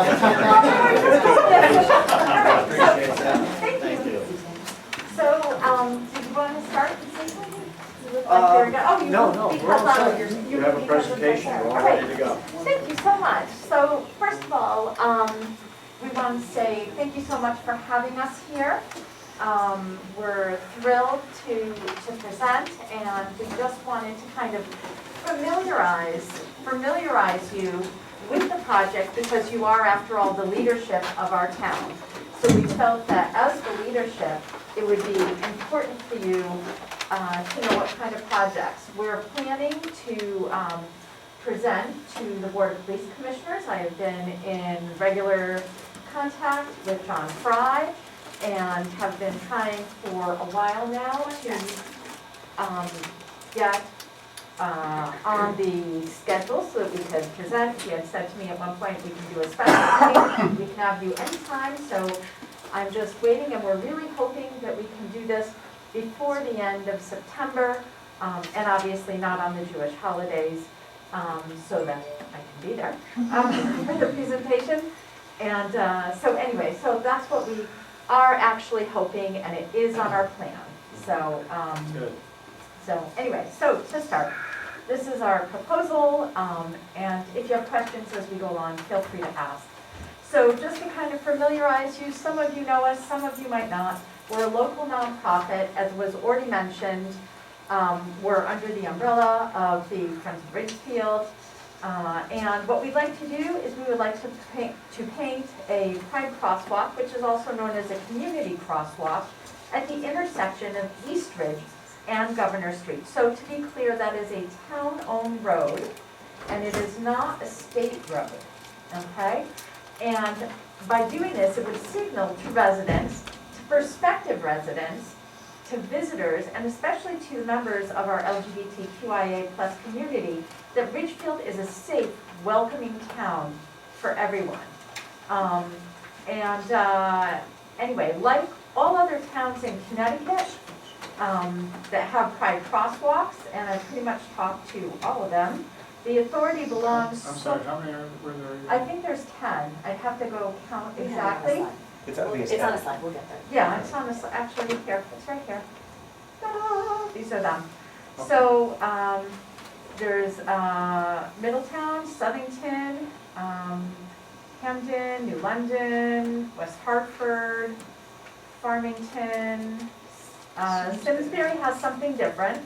Appreciate that. Thank you. So, did you want to start and say something? You look like you're gonna- oh, you No, because we're all set. you're- You have a presentation, we're all ready to go. Thank you so much. So, first of all, we want to say thank you so much for having us here. We're thrilled to present, and we just wanted to kind of familiarize you with the project, because you are, after all, the leadership of our town. So we felt that as the leadership, it would be important for you to know what kind of projects. We're planning to present to the Board of Police Commissioners. I have been in regular contact with John Fry, and have been trying for a while now to get on the schedule so that we could present. He had said to me at one point, we can do a special meeting, we can have you anytime, so I'm just waiting, and we're really hoping that we can do this before the end of September, and obviously not on the Jewish holidays, so that I can be there for the presentation. And so anyway, so that's what we are actually hoping, and it is on our plan. So, so anyway, so to start, this is our proposal, and if you have questions as we go along, feel free to ask. So just to kind of familiarize you, some of you know us, some of you might not. We're a local nonprofit, as was already mentioned. We're under the umbrella of the Friends of Ridgefield. And what we'd like to do is we would like to paint a Pride crosswalk, which is also known as a community crosswalk, at the intersection of East Ridge and Governor Street. So to be clear, that is a town-owned road, and it is not a state road, okay? And by doing this, it would signal to residents, to prospective residents, to visitors, and especially to members of our LGBTQIA+ community, that Ridgefield is a safe, welcoming town for everyone. And anyway, like all other towns in Connecticut that have pride crosswalks, and I've pretty much talked to all of them, the authority belongs. I'm sorry, how many were there? I think there's 10. I'd have to go count exactly. It's at least It's on a 10. slide, we'll get there. Yeah, it's on this, actually here, it's right here. Ta-da! These are them. So, there's Middletown, Southington, Camden, New London, West Hartford, Farmington. Simsbury has something different.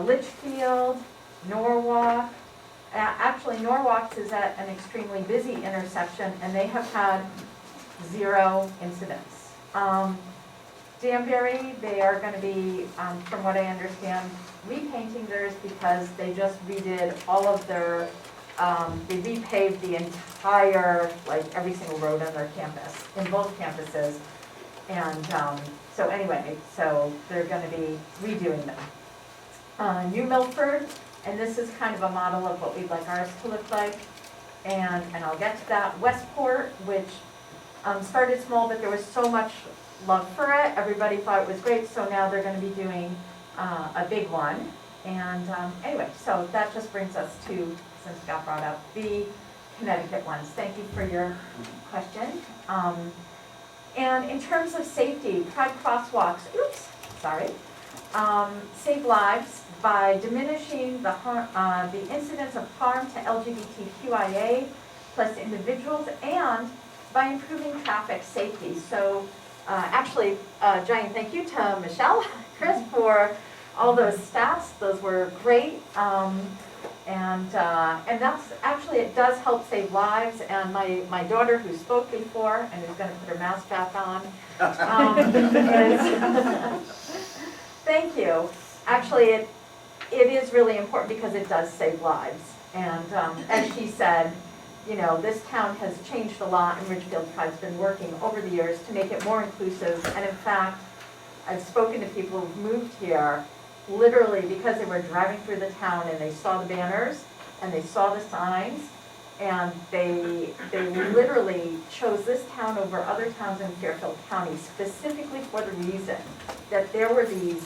Litchfield, Norwalk. Actually, Norwalk's is at an extremely busy intersection, and they have had 0 incidents. Danbury, they are going to be, from what I understand, repainting theirs because they just redid all of their, they repaved the entire, like every single road on their campus, in both campuses. And so anyway, so they're going to be redoing them. New Milford, and this is kind of a model of what we'd like ours to look like. And I'll get to that. Westport, which started small, but there was so much love for it. Everybody thought it was great, so now they're going to be doing a big one. And anyway, so that just brings us to, since it got brought up, the Connecticut ones. Thank you for your question. And in terms of safety, pride crosswalks, save lives by diminishing the incidence of harm to LGBTQIA plus individuals, and by improving traffic safety. So actually, giant thank you to Michelle, Chris, for all those stats. Those were great. And that's actually, it does help save lives. And my daughter, who spoke before and is going to put her mask back on, thank you. Actually, it is really important because it does save lives. And as she said, you know, this town has changed a lot, and Ridgefield Pride's been working over the years to make it more inclusive. And in fact, I've spoken to people who've moved here literally because they were driving through the town and they saw the banners and they saw the signs, and they literally chose this town over other towns in Fairfield County specifically for the reason that there were these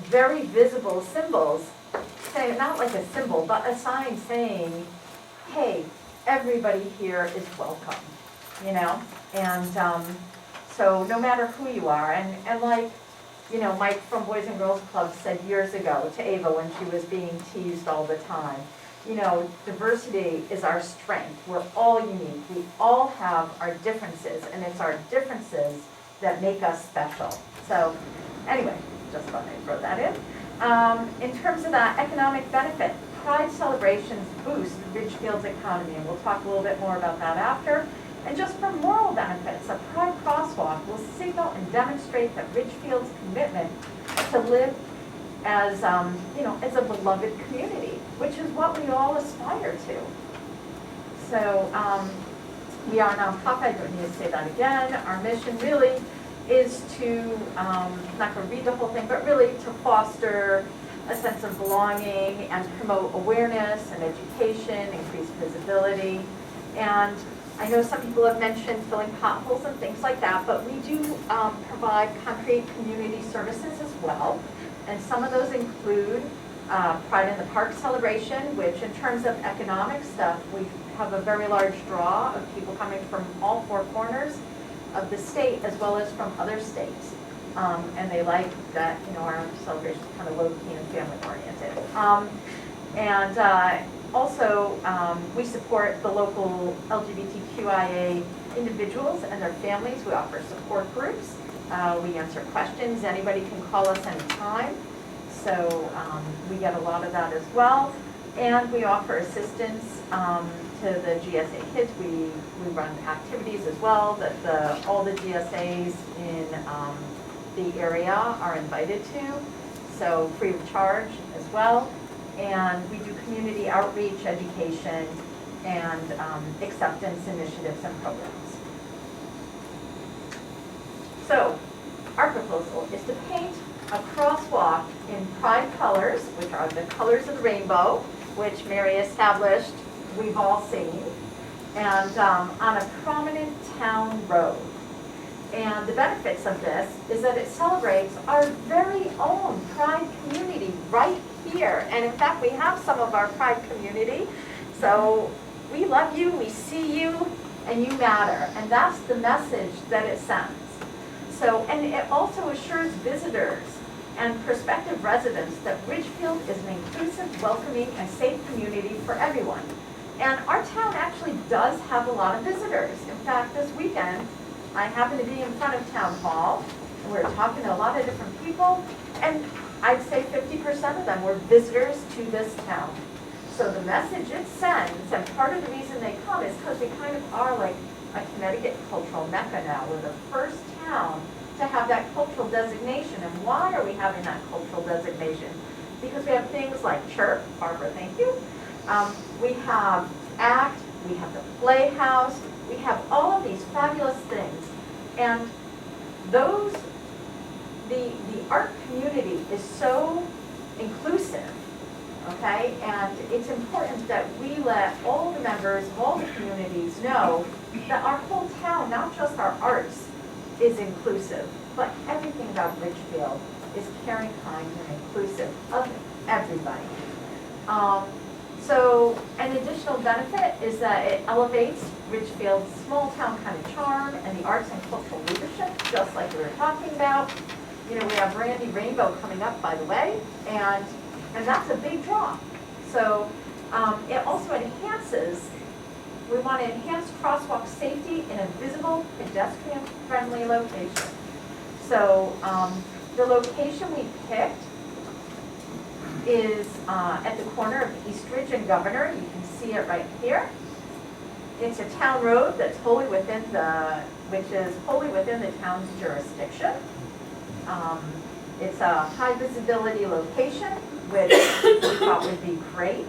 very visible symbols, say not like a symbol, but a sign saying, hey, everybody here is welcome, you know? And so no matter who you are, and like, you know, Mike from Boys and Girls Club said years ago to Ava when she was being teased all the time, you know, diversity is our strength. We're all unique. We all have our differences, and it's our differences that make us special. So anyway, just thought I'd throw that in. In terms of that economic benefit, Pride celebrations boost Ridgefield's economy, and we'll talk a little bit more about that after. And just for moral benefits, a Pride crosswalk will signal and demonstrate that Ridgefield's commitment to live as, you know, as a beloved community, which is what we all aspire to. So we are a nonprofit, I don't need to say that again. Our mission really is to, I'm not going to read the whole thing, but really to foster a sense of belonging and promote awareness and education, increase visibility. And I know some people have mentioned filling potholes and things like that, but we do provide concrete community services as well. And some of those include Pride in the Park celebration, which in terms of economic stuff, we have a very large draw of people coming from all 4 corners of the state as well as from other states. And they like that, you know, our celebration is kind of low-key and family-oriented. Also, we support the local LGBTQIA individuals and their families. We offer support groups. We answer questions. Anybody can call us anytime. So we get a lot of that as well. And we offer assistance to the GSA kids. We run activities as well that all the GSAs in the area are invited to, so free of charge as well. And we do community outreach, education, and acceptance initiatives and programs. So our proposal is to paint a crosswalk in Pride colors, which are the colors of the rainbow, which Mary established we've all seen. and on a prominent town road. And the benefits of this is that it celebrates our very own Pride community right here. And in fact, we have some of our Pride community. So we love you, we see you, and you matter. And that's the message that it sends. So, and it also assures visitors and prospective residents that Ridgefield is an inclusive, welcoming, and safe community for everyone. And our town actually does have a lot of visitors. In fact, this weekend, I happened to be in front of Town Hall, and we were talking to a lot of different people, and I'd say 50% of them were visitors to this town. So the message it sends, and part of the reason they come is because we kind of are like a Connecticut cultural mecca now. We're the first town to have that cultural designation. And why are we having that cultural designation? Because we have things like Chirp, Barbara, thank you. We have ACT, we have the Playhouse, we have all of these fabulous things. And those, the art community is so inclusive, okay? And it's important that we let all the members of all the communities know that our whole town, not just our arts, is inclusive, but everything about Ridgefield is caring, kind, and inclusive of everybody. So an additional benefit is that it elevates Ridgefield's small town kind of charm and the arts and cultural leadership, just like we were talking about. You know, we have Randy Rainbow coming up, by the way, and that's a big draw. So it also enhances, we want to enhance crosswalk safety in a visible, pedestrian-friendly location. So the location we picked is at the corner of Eastridge and Governor. You can see it right here. It's a town road that's wholly within the town's jurisdiction. It's a high visibility location, which we thought would be great.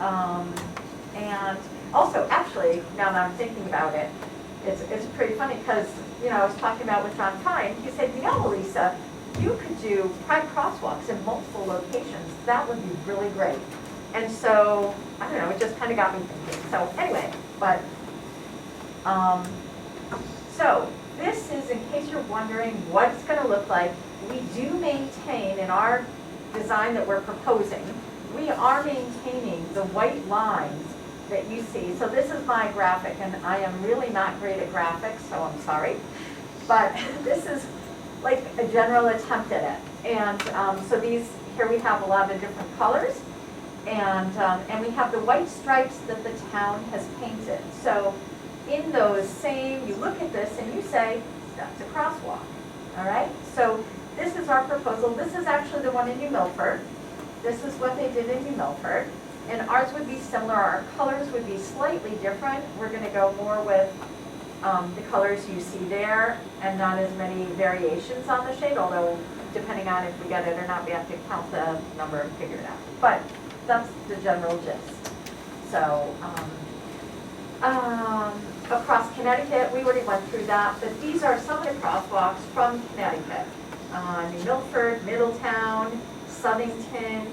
And also, actually, now that I'm thinking about it, it's pretty funny because, you know, I was talking about with John Pine. He said, you know, Elisa, you could do Pride crosswalks in multiple locations. That would be really great. And so, I don't know, it just kind of got me thinking. So anyway, but, so this is, in case you're wondering what it's going to look like, we do maintain in our design that we're proposing, we are maintaining the white lines that you see. So this is my graphic, and I am really not great at graphics, so I'm sorry. But this is like a general attempt at it. And so these, here we have a lot of different colors. And we have the white stripes that the town has painted. So in those same, you look at this and you say, that's a crosswalk, all right? So this is our proposal. This is actually the one in New Milford. This is what they did in New Milford. And ours would be similar. Our colors would be slightly different. We're going to go more with the colors you see there and not as many variations on the shade, although depending on if we get it or not, we have to count the number and figure it out. But that's the general gist. So across Connecticut, we already went through that, but these are some of the crosswalks from Connecticut. New Milford, Middletown, Southington,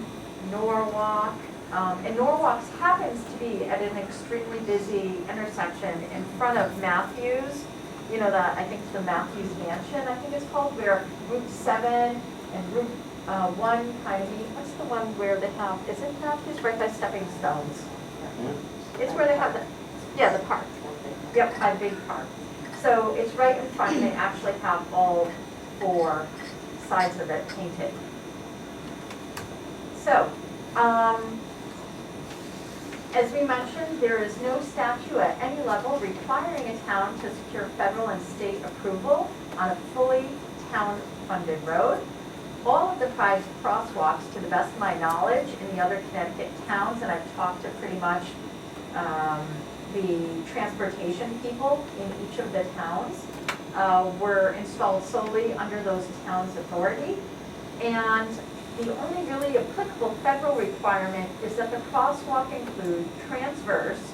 Norwalk. And Norwalk happens to be at an extremely busy intersection in front of Matthews. You know, I think it's the Matthews Mansion, I think it's called, where Route 7 and Route 1 kind of meet. What's the one where they have, is it Matthews? Right by Stepping Stones. It's where they have the park. Yep, a big park. So it's right in front, and they actually have all 4 sides of it painted. So, as we mentioned, there is no statute at any level requiring a town to secure federal and state approval on a fully town-funded road. All of the Pride crosswalks, to the best of my knowledge, in the other Connecticut towns, and I've talked to pretty much the transportation people in each of the towns, were installed solely under those towns' authority. And the only really applicable federal requirement is that the crosswalk include transverse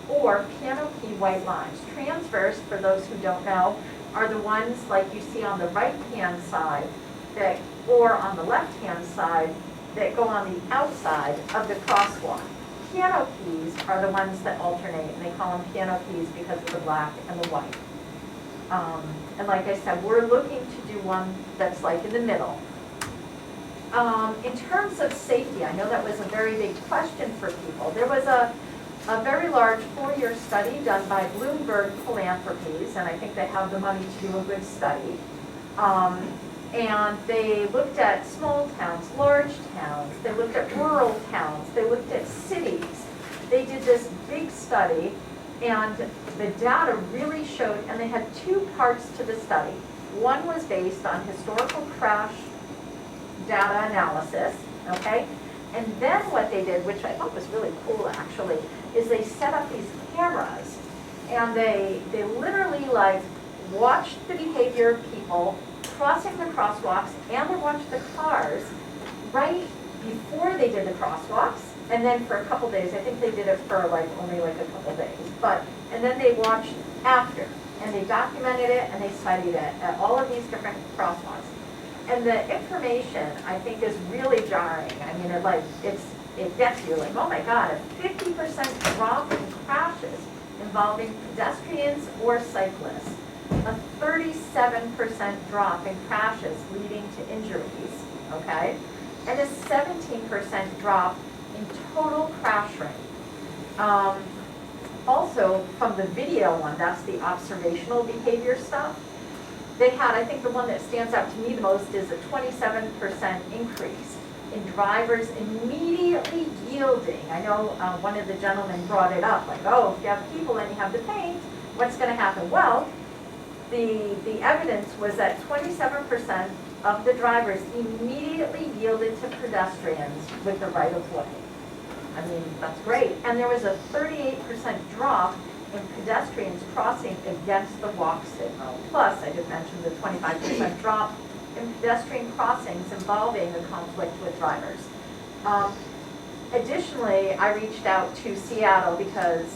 or canopy white lines. Transverse, for those who don't know, are the ones like you see on the right-hand side or on the left-hand side that go on the outside of the crosswalk. piano keys are the ones that alternate, and they call them piano keys because of the black and the white. And like I said, we're looking to do one that's like in the middle. In terms of safety, I know that was a very big question for people. There was a very large 4-year study done by Bloomberg Philanthropies, and I think they have the money to do a good study. And they looked at small towns, large towns, they looked at rural towns, they looked at cities. They did this big study, and the data really showed, and they had 2 parts to the study. One was based on historical crash data analysis, okay? And then what they did, which I thought was really cool actually, is they set up these cameras, and they literally like watched the behavior of people crossing the crosswalks, and they watched the cars right before they did the crosswalks, and then for a couple days. I think they did it for like only like a couple days, and then they watched after, and they documented it and they studied it at all of these different crosswalks. And the information, I think, is really jarring. I mean, it gets you like, oh my God, a 50% drop in crashes involving pedestrians or cyclists, a 37% drop in crashes leading to injuries, okay, and a 17% drop in total crash rate. Also, from the video one, that's the observational behavior stuff, they had, I think the one that stands out to me the most is a 27% increase in drivers immediately yielding. I know one of the gentlemen brought it up, like, oh, if you have people and you have the paint, what's going to happen? Well, the evidence was that 27% of the drivers immediately yielded to pedestrians with the right of way. I mean, that's great. And there was a 38% drop in pedestrians crossing against the walk signal. Plus, I did mention the 25% drop in pedestrian crossings involving a conflict with drivers. Additionally, I reached out to Seattle because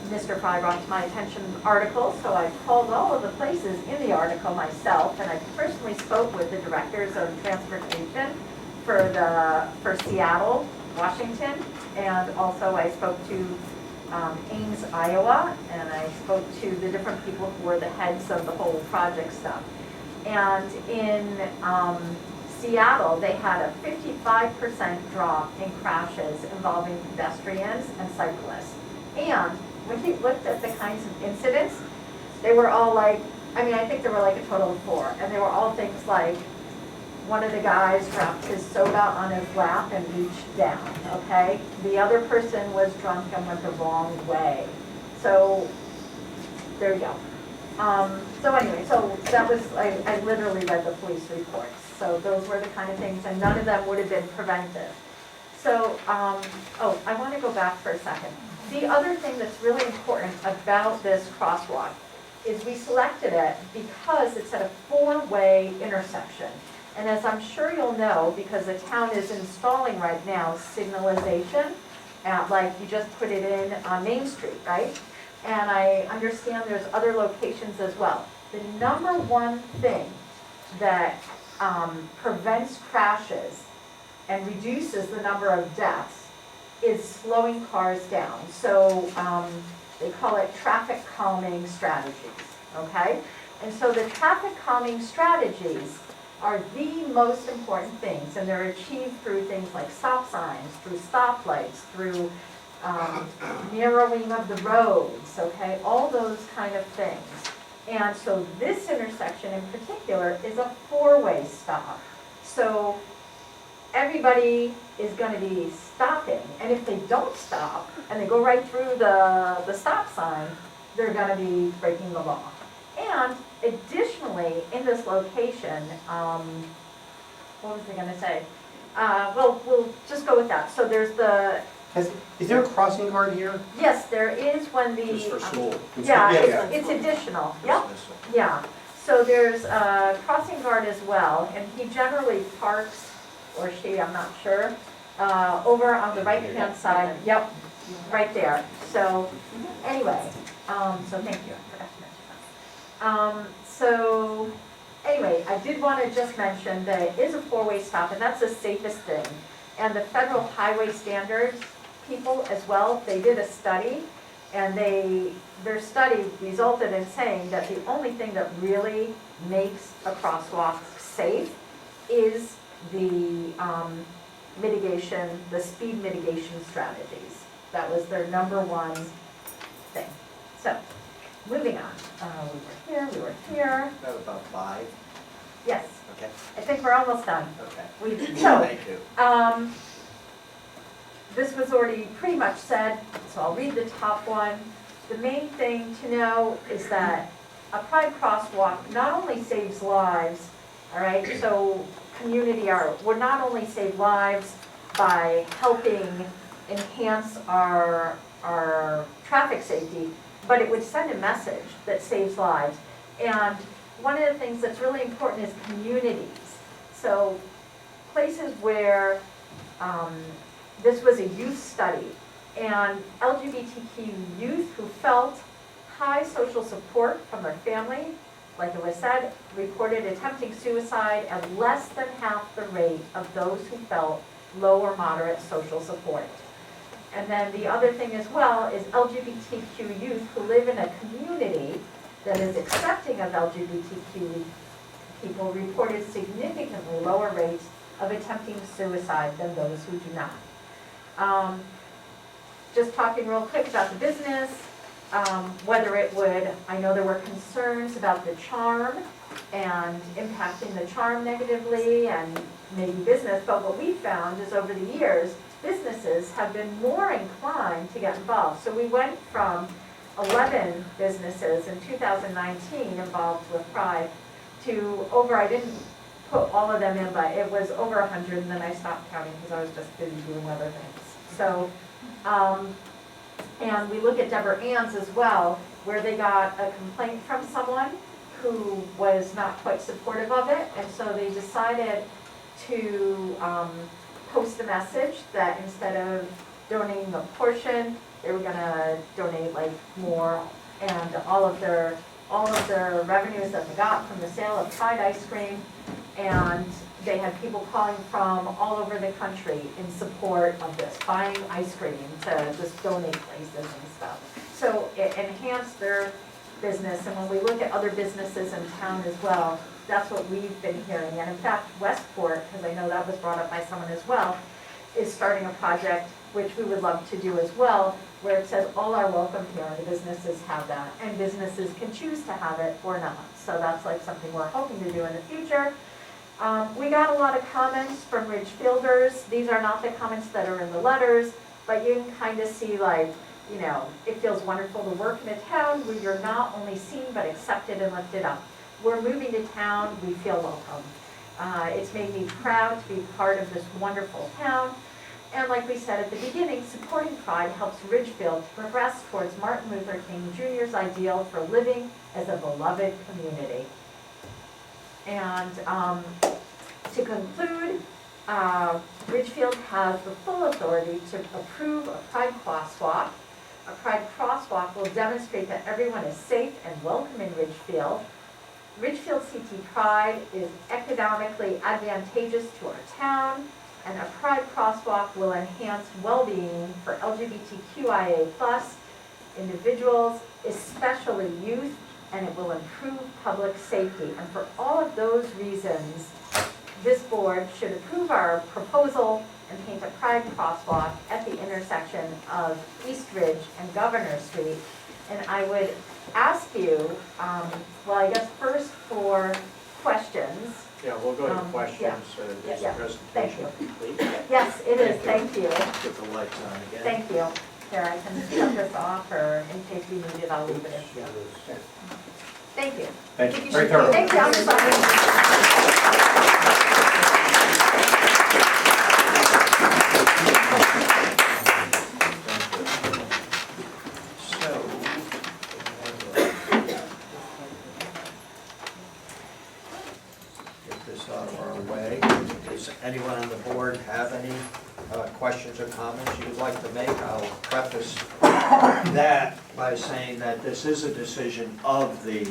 Mr. Fry brought to my attention an article, so I called all of the places in the article myself, and I personally spoke with the directors of transportation for Seattle, Washington, and also I spoke to Ames, Iowa, and I spoke to the different people who were the heads of the whole project stuff. And in Seattle, they had a 55% drop in crashes involving pedestrians and cyclists. And when he looked at the kinds of incidents, they were all like, I mean, I think there were like a total of 4, and they were all things like, one of the guys wrapped his soda on his lap and reached down, okay? The other person was drunk and went the wrong way. So, there you go. So anyway, so that was, I literally read the police reports. So those were the kind of things, and none of them would have been preventive. So, oh, I want to go back for a second. The other thing that's really important about this crosswalk is we selected it because it's at a 4-way intersection. And as I'm sure you'll know, because the town is installing right now signalization, like you just put it in on Main Street, right? And I understand there's other locations as well. The number one thing that prevents crashes and reduces the number of deaths is slowing cars down. So they call it traffic calming strategies, okay? And so the traffic calming strategies are the most important things, and they're achieved through things like stop signs, through stoplights, through narrowing of the roads, okay, all those kind of things. And so this intersection in particular is a 4-way stop. So everybody is going to be stopping, and if they don't stop and they go right through the stop sign, they're going to be breaking the law. And additionally, in this location, what was I going to say? Well, we'll just go with that. So there's the... Is there a crossing guard here? Yes, there is when the... Just for school. Yeah, it's additional. Yep. Yeah. So there's a crossing guard as well, and he generally parks, or she, I'm not sure, over on the right-hand side. Yep, right there. So anyway, so thank you. I forgot to mention that. So anyway, I did want to just mention that it is a 4-way stop, and that's the safest thing. And the federal highway standards people as well. They did a study, and their study resulted in saying that the only thing that really makes a crosswalk safe is the mitigation, the speed mitigation strategies. That was their number one thing. So, moving on. We were here. That was about 5. Yes, Okay. I think we're almost done. Okay. So, Thank you. this was already pretty much said, so I'll read the top one. The main thing to know is that a pride crosswalk not only saves lives, all right, so community art would not only save lives by helping enhance our traffic safety, but it would send a message that saves lives. And one of the things that's really important is communities. So places where this was a youth study, and LGBTQ youth who felt high social support from their family, like it was said, reported attempting suicide at less than half the rate of those who felt low or moderate social support. And then the other thing as well is LGBTQ youth who live in a community that is accepting of LGBTQ people reported significantly lower rates of attempting suicide than those who do not. Just talking real quick about the business, whether it would, I know there were concerns about the charm and impacting the charm negatively and maybe business, but what we found is over the years, businesses have been more inclined to get involved. So we went from 11 businesses in 2019 involved with Pride to over, I didn't put all of them in, but it was over 100, and then I stopped counting because I was just busy doing other things. So, and we look at Deborah Ann's as well, where they got a complaint from someone who was not quite supportive of it, and so they decided to post a message that instead of donating a portion, they were gonna donate like more, and all of their revenues that they got from the sale of Pride ice cream, and they had people calling from all over the country in support of this, buying ice cream to just donate places and stuff. So it enhanced their business, and when we look at other businesses in town as well, that's what we've been hearing. And in fact, Westport, because I know that was brought up by someone as well, is starting a project which we would love to do as well, where it says all are welcome here, and the businesses have that, and businesses can choose to have it or not. So that's like something we're hoping to do in the future. We got a lot of comments from Ridgefielders. These are not the comments that are in the letters, but you can kind of see like, you know, it feels wonderful to work in a town where you're not only seen but accepted and lifted up. We're moving to town, we feel welcome. It's made me proud to be part of this wonderful town. And like we said at the beginning, supporting Pride helps Ridgefield progress towards Martin Luther King Jr.'s ideal for living as a beloved community. And to conclude, Ridgefield has the full authority to approve a Pride crosswalk. A Pride crosswalk will demonstrate that everyone is safe and welcome in Ridgefield. Ridgefield CT Pride is economically advantageous to our town, and a Pride crosswalk will enhance well-being for LGBTQIA+ individuals, especially youth, and it will improve public safety. And for all of those reasons, this board should approve our proposal and paint a Pride crosswalk at the intersection of East Ridge and Governor Street. And I would ask you, well, I guess first for questions. Yeah, we'll go to questions. Yeah. Is Yeah. the presentation complete? Yes, it is, thank you. Get the lights on again. Thank you. Here, I can shut this off, or in case we need it, I'll leave it in. Thank you. Thank you. Very thorough. Thank you. I'm sorry. Get this out of our way. Does anyone on the board have any questions or comments you would like to make? I'll preface that by saying that this is a decision of the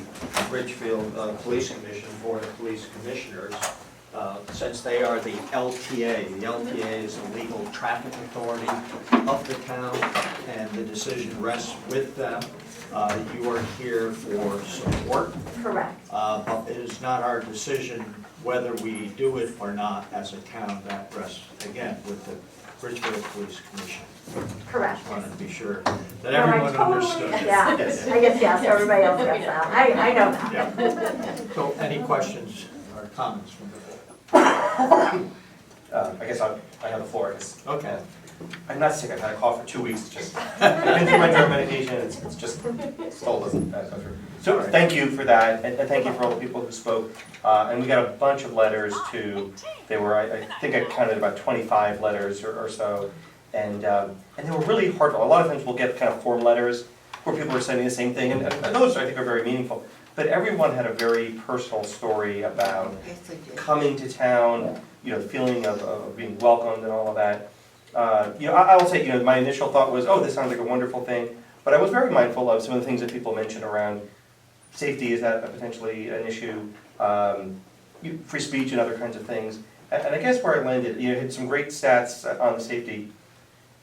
Ridgefield Police Commission, Board of Police Commissioners, since they are the LTA. The LTA is the legal traffic authority of the town, and the decision rests with them. You are here for support. Correct. But it is not our decision whether we do it or not as a town. That rests, again, with the Bridgefield Police Commission. Correct. Just wanted to be sure that everyone understood. Yeah, I guess, yes, everybody else gets that. I know that. Yeah. So any questions or comments from the board? I guess I have the floor. Okay. I'm not sick. I've had a cough for 2 weeks. It's just I've been through my drug medication. It's just still doesn't go through. So thank you for that, and thank you for all the people who spoke. And we got a bunch of letters to. They were I think I counted about 25 letters or so, and they were really heartfelt. A lot of times we'll get kind of form letters where people are saying the same thing, and those I think are very meaningful. But everyone had a very personal story about coming to town, the feeling of being welcomed and all of that. I will say, my initial thought was, oh, this sounds like a wonderful thing. But I was very mindful of some of the things that people mentioned around safety. Is that potentially an issue? Free speech and other kinds of things. And I guess where I landed, you had some great stats on the safety.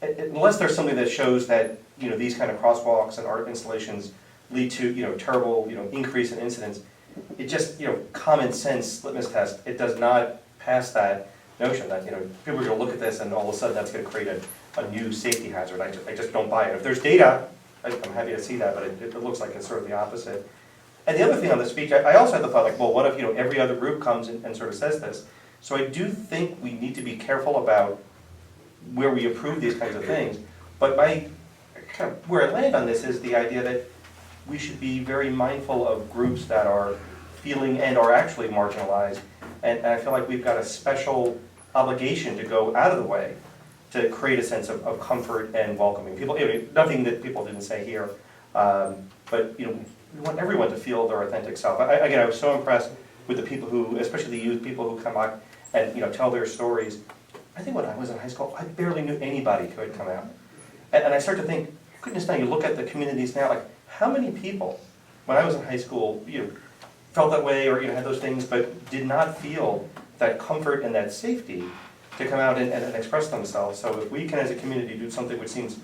Unless there's something that shows that, these kind of crosswalks and art installations lead to, terrible, increase in incidents, it just, common sense litmus test, it does not pass that notion that, people are going to look at this and all of a sudden that's going to create a new safety hazard. I just don't buy it. If there's data, I'm happy to see that, but it looks like it's sort of the opposite. And the other thing on the speech, I also had the thought, well, what if, every other group comes and sort of says this? So I do think we need to be careful about where we approve these kinds of things. But where I land on this is the idea that we should be very mindful of groups that are feeling and are actually marginalized. And I feel like we've got a special obligation to go out of the way to create a sense of comfort and welcoming. People, nothing that people didn't say here, but we want everyone to feel their authentic self. I was so impressed with the people who, especially the youth people who come out and tell their stories. I think when I was in high school, I barely knew anybody who had come out. And I start to think, goodness, now you look at the communities now, like how many people, when I was in high school, felt that way or had those things, but did not feel that comfort and that safety to come out and express themselves. So if we can, as a community, do something which seems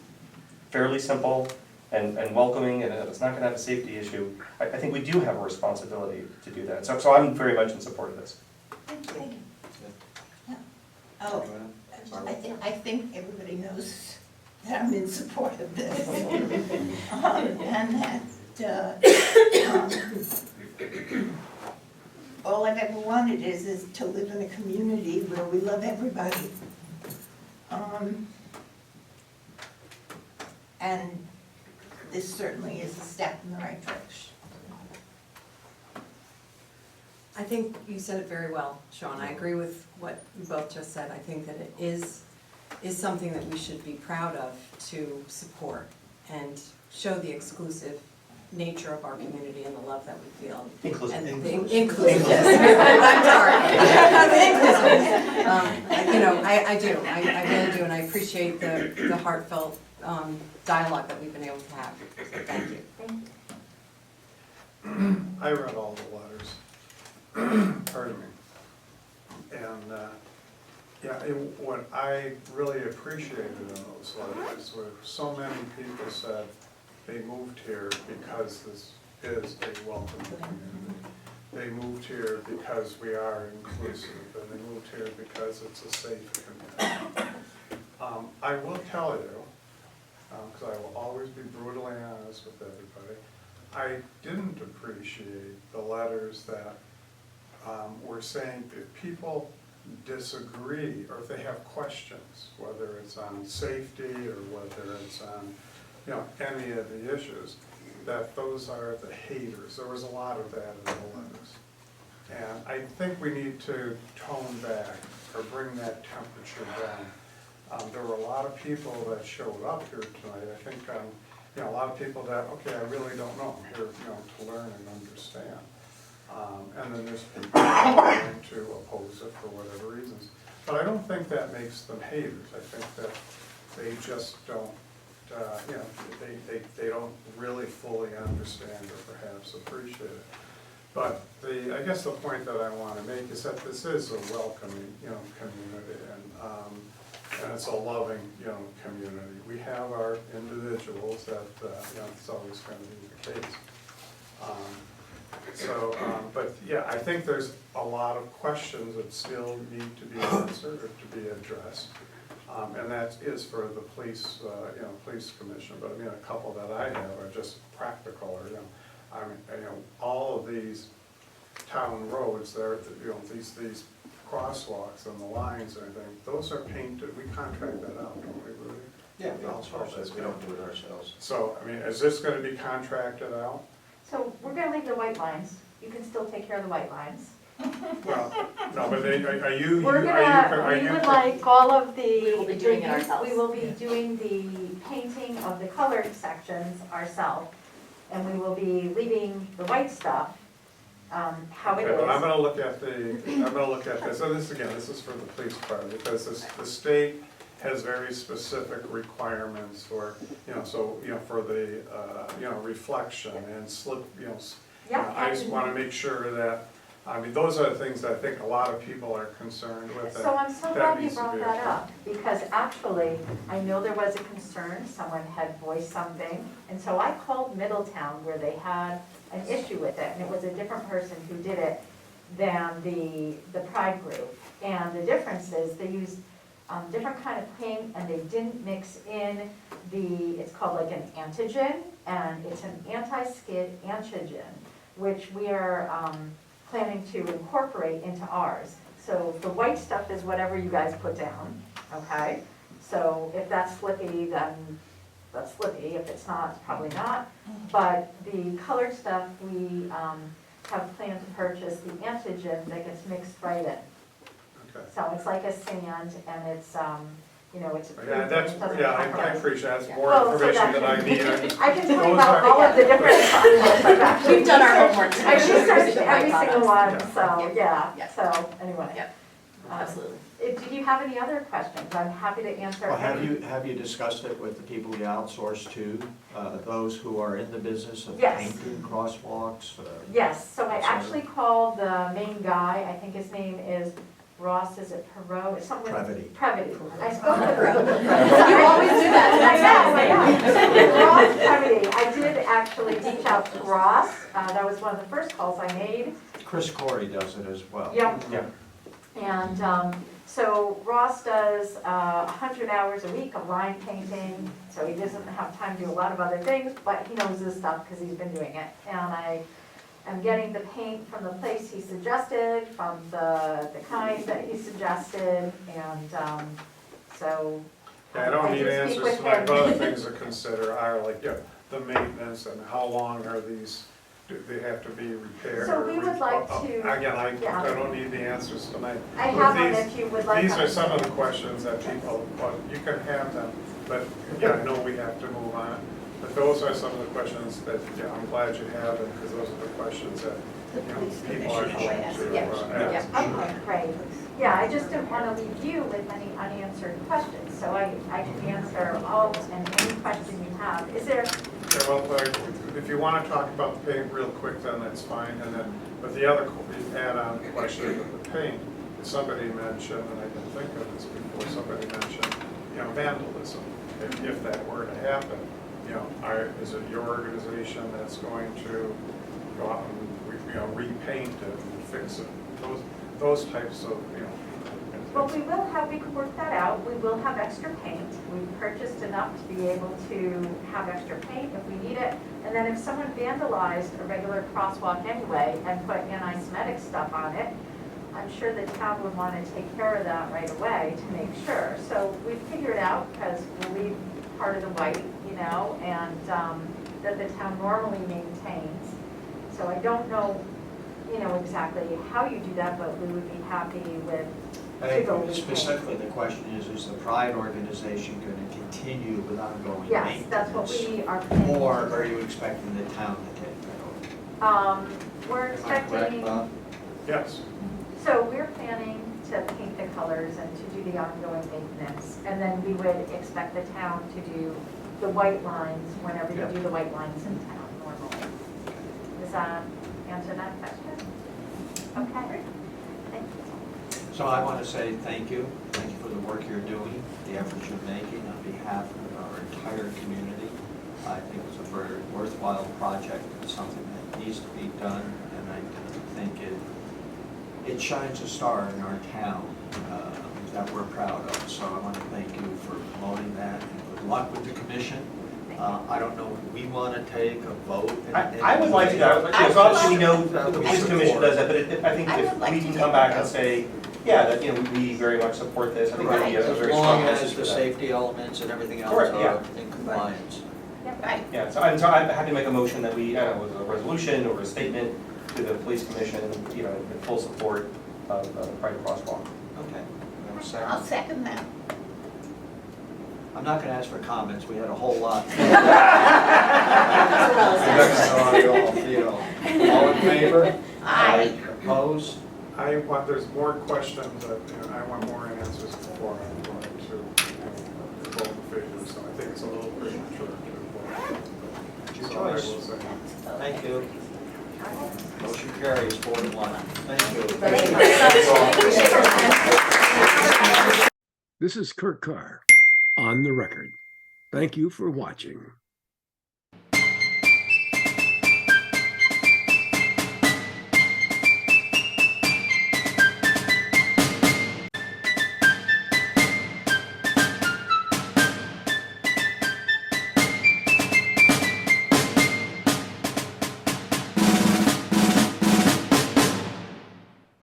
fairly simple and welcoming, and it's not going to have a safety issue, I think we do have a responsibility to do that. So I'm very much in support of this. Thank you. Oh, I think everybody knows that I'm in support of this. And that all I've ever wanted is to live in a community where we love everybody. And this certainly is a step in the right direction. I think you said it very well, Sean. I agree with what you both just said. I think that it is something that we should be proud of to support and show the exclusive nature of our community and the love that we feel. Inclusive. Inclusive. I'm sorry. I do. I really do, and I appreciate the heartfelt dialogue that we've been able to have. So thank you. I read all the letters. Pardon me. And what I really appreciated in those letters were so many people said they moved here because this is a welcome community. They moved here because we are inclusive, and they moved here because it's a safe community. I will tell you, because I will always be brutally honest with everybody, I didn't appreciate the letters that were saying if people disagree or if they have questions, whether it's on safety or whether it's on any of the issues, that those are the haters. There was a lot of that in the letters. And I think we need to tone back or bring that temperature down. There were a lot of people that showed up here tonight. I think a lot of people that, okay, I really don't know. I'm here to learn and understand. And then there's people who are going to oppose it for whatever reasons. But I don't think that makes them haters. I think that they just don't, they don't really fully understand or perhaps appreciate it. But I guess the point that I want to make is that this is a welcoming, community, and it's a loving, community. We have our individuals that, it's always going to be the case. But yeah, I think there's a lot of questions that still need to be answered or to be addressed. And that is for the police, police commission, but I mean, a couple that I have are just practical, or, all of these town roads, there, these crosswalks and the lines and everything, those are painted, we contract that out, don't we, Rudy? Yeah, we outsource this, we don't do it ourselves. So, I mean, is this gonna be contracted out? So we're gonna leave the white lines. You can still take care of the white lines. Well, no, but are you, We're gonna, we would like all of the. We will be doing it ourselves. We will be doing the painting of the colored sections ourselves, and we will be leaving the white stuff, how it Okay, is. but I'm gonna look at this, so this, again, this is for the police department, because the state has very specific requirements for, for the, reflection and slip, Yeah, I just wanna make sure that, those are the things that I think a lot of people are concerned with. So I'm so glad you brought that up, because actually, I know there was a concern, someone had voiced something, and so I called Middletown where they had an issue with it, and it was a different person who did it than the Pride group. And the difference is they used different kind of paint, and they didn't mix in it's called like an antigen, and it's an anti-skid antigen, which we are planning to incorporate into ours. So the white stuff is whatever you guys put down, okay? So if that's slippy, then that's slippy. If it's not, it's probably not. But the colored stuff, we have planned to purchase the antigen that gets mixed right in. Okay. So it's like a sand, and it's, it's. Yeah, I appreciate that, that's more Well, so information than I that- need. I can tell you about all of the different concepts I've actually. We've done our homework. I researched every Right single products. one, so, Yeah. yeah, so, anyway. Yep. Absolutely. Do you have any other questions? I'm happy to answer. Well, any. have you discussed it with the people you outsource to, those who are in the business of Yes. painting crosswalks? Yes, so I et cetera? actually called the main guy, I think his name is Ross, is it Perot? Something. Previty. Previty. I spoke with him. You always do that. I know. Ross Previty. I did actually reach out to Ross. That was one of the first calls I made. Chris Corey does it as well. Yep. Yeah. And so Ross does 100 hours a week of line painting, so he doesn't have time to do a lot of other things, but he knows his stuff because he's been doing it. And I am getting the paint from the place he suggested, from the kind that he suggested, and so. Yeah, I don't need did speak answers with tonight, him. but other things to consider are like, the maintenance and how long are these, do they have to be repaired? So we would like to- Again, I yeah. don't need the answers tonight. I But have them these- if you would like These are them. some of the questions that people, well, you can have them, but, yeah, I know we have to move on. But those are some of the questions that, I'm glad you have them, because those are the questions that, people are going to ask. Okay, great. Yeah, I just didn't want to leave you with any unanswered questions, so I can answer all and any question you have. Is there, Yeah, well, if you want to talk about the paint real quick, then that's fine, and then, but the other add-on question with the paint, somebody mentioned, and I didn't think of this before, somebody mentioned, vandalism, if that were to happen, is it your organization that's going to go out and, repaint it and fix it? Those types of, well, we can work that out. We will have extra paint. We've purchased enough to be able to have extra paint if we need it. And then if someone vandalized a regular crosswalk anyway and put anti-Semitic stuff on it, I'm sure the town would want to take care of that right away to make sure. So we figured out, because we'll leave part of the white, and that the town normally maintains. So I don't know, exactly how you do that, but we would be happy with. I think specifically the question is the Pride organization going to continue with ongoing maintenance? Yes, that's what we are planning. Or are you expecting the town to take that over? We're Am I correct, expecting, Bob? yes. so we're planning to paint the colors and to do the ongoing maintenance. And then we would expect the town to do the white lines whenever you do the white lines in town normally. Is that? answer that question. Okay. Thank you. So I want to say thank you for the work you're doing, the efforts you're making on behalf of our entire community. I think it's a very worthwhile project, it's something that needs to be done, and I think it shines a star in our town that we're proud of. So I want to thank you for promoting that, and good luck with the commission. I don't know if we want to take a vote. I would like to, so obviously we know the police commission does that, but I think if we can come back and say, yeah, that, you know, we very much support this, I think that'd be a very As strong long message as for the that. safety elements and everything else Correct, are yeah. in compliance. Right. Yeah, so I'm happy to make a motion that we, I don't know, with a resolution or a statement to the police commission, you know, in full support of Pride Crosswalk. Okay. I'll second that. I'm not going to ask for comments, we had a whole lot. All in favor? Aye. Opposed? There's more questions that, you know, I want more answers before I'm going to vote in favor, so I think it's a little premature to vote. Your So I choice. will say. Thank you. Motion carries 4-1. Thank you. This is Kurt Carr, on the record. Thank you for watching.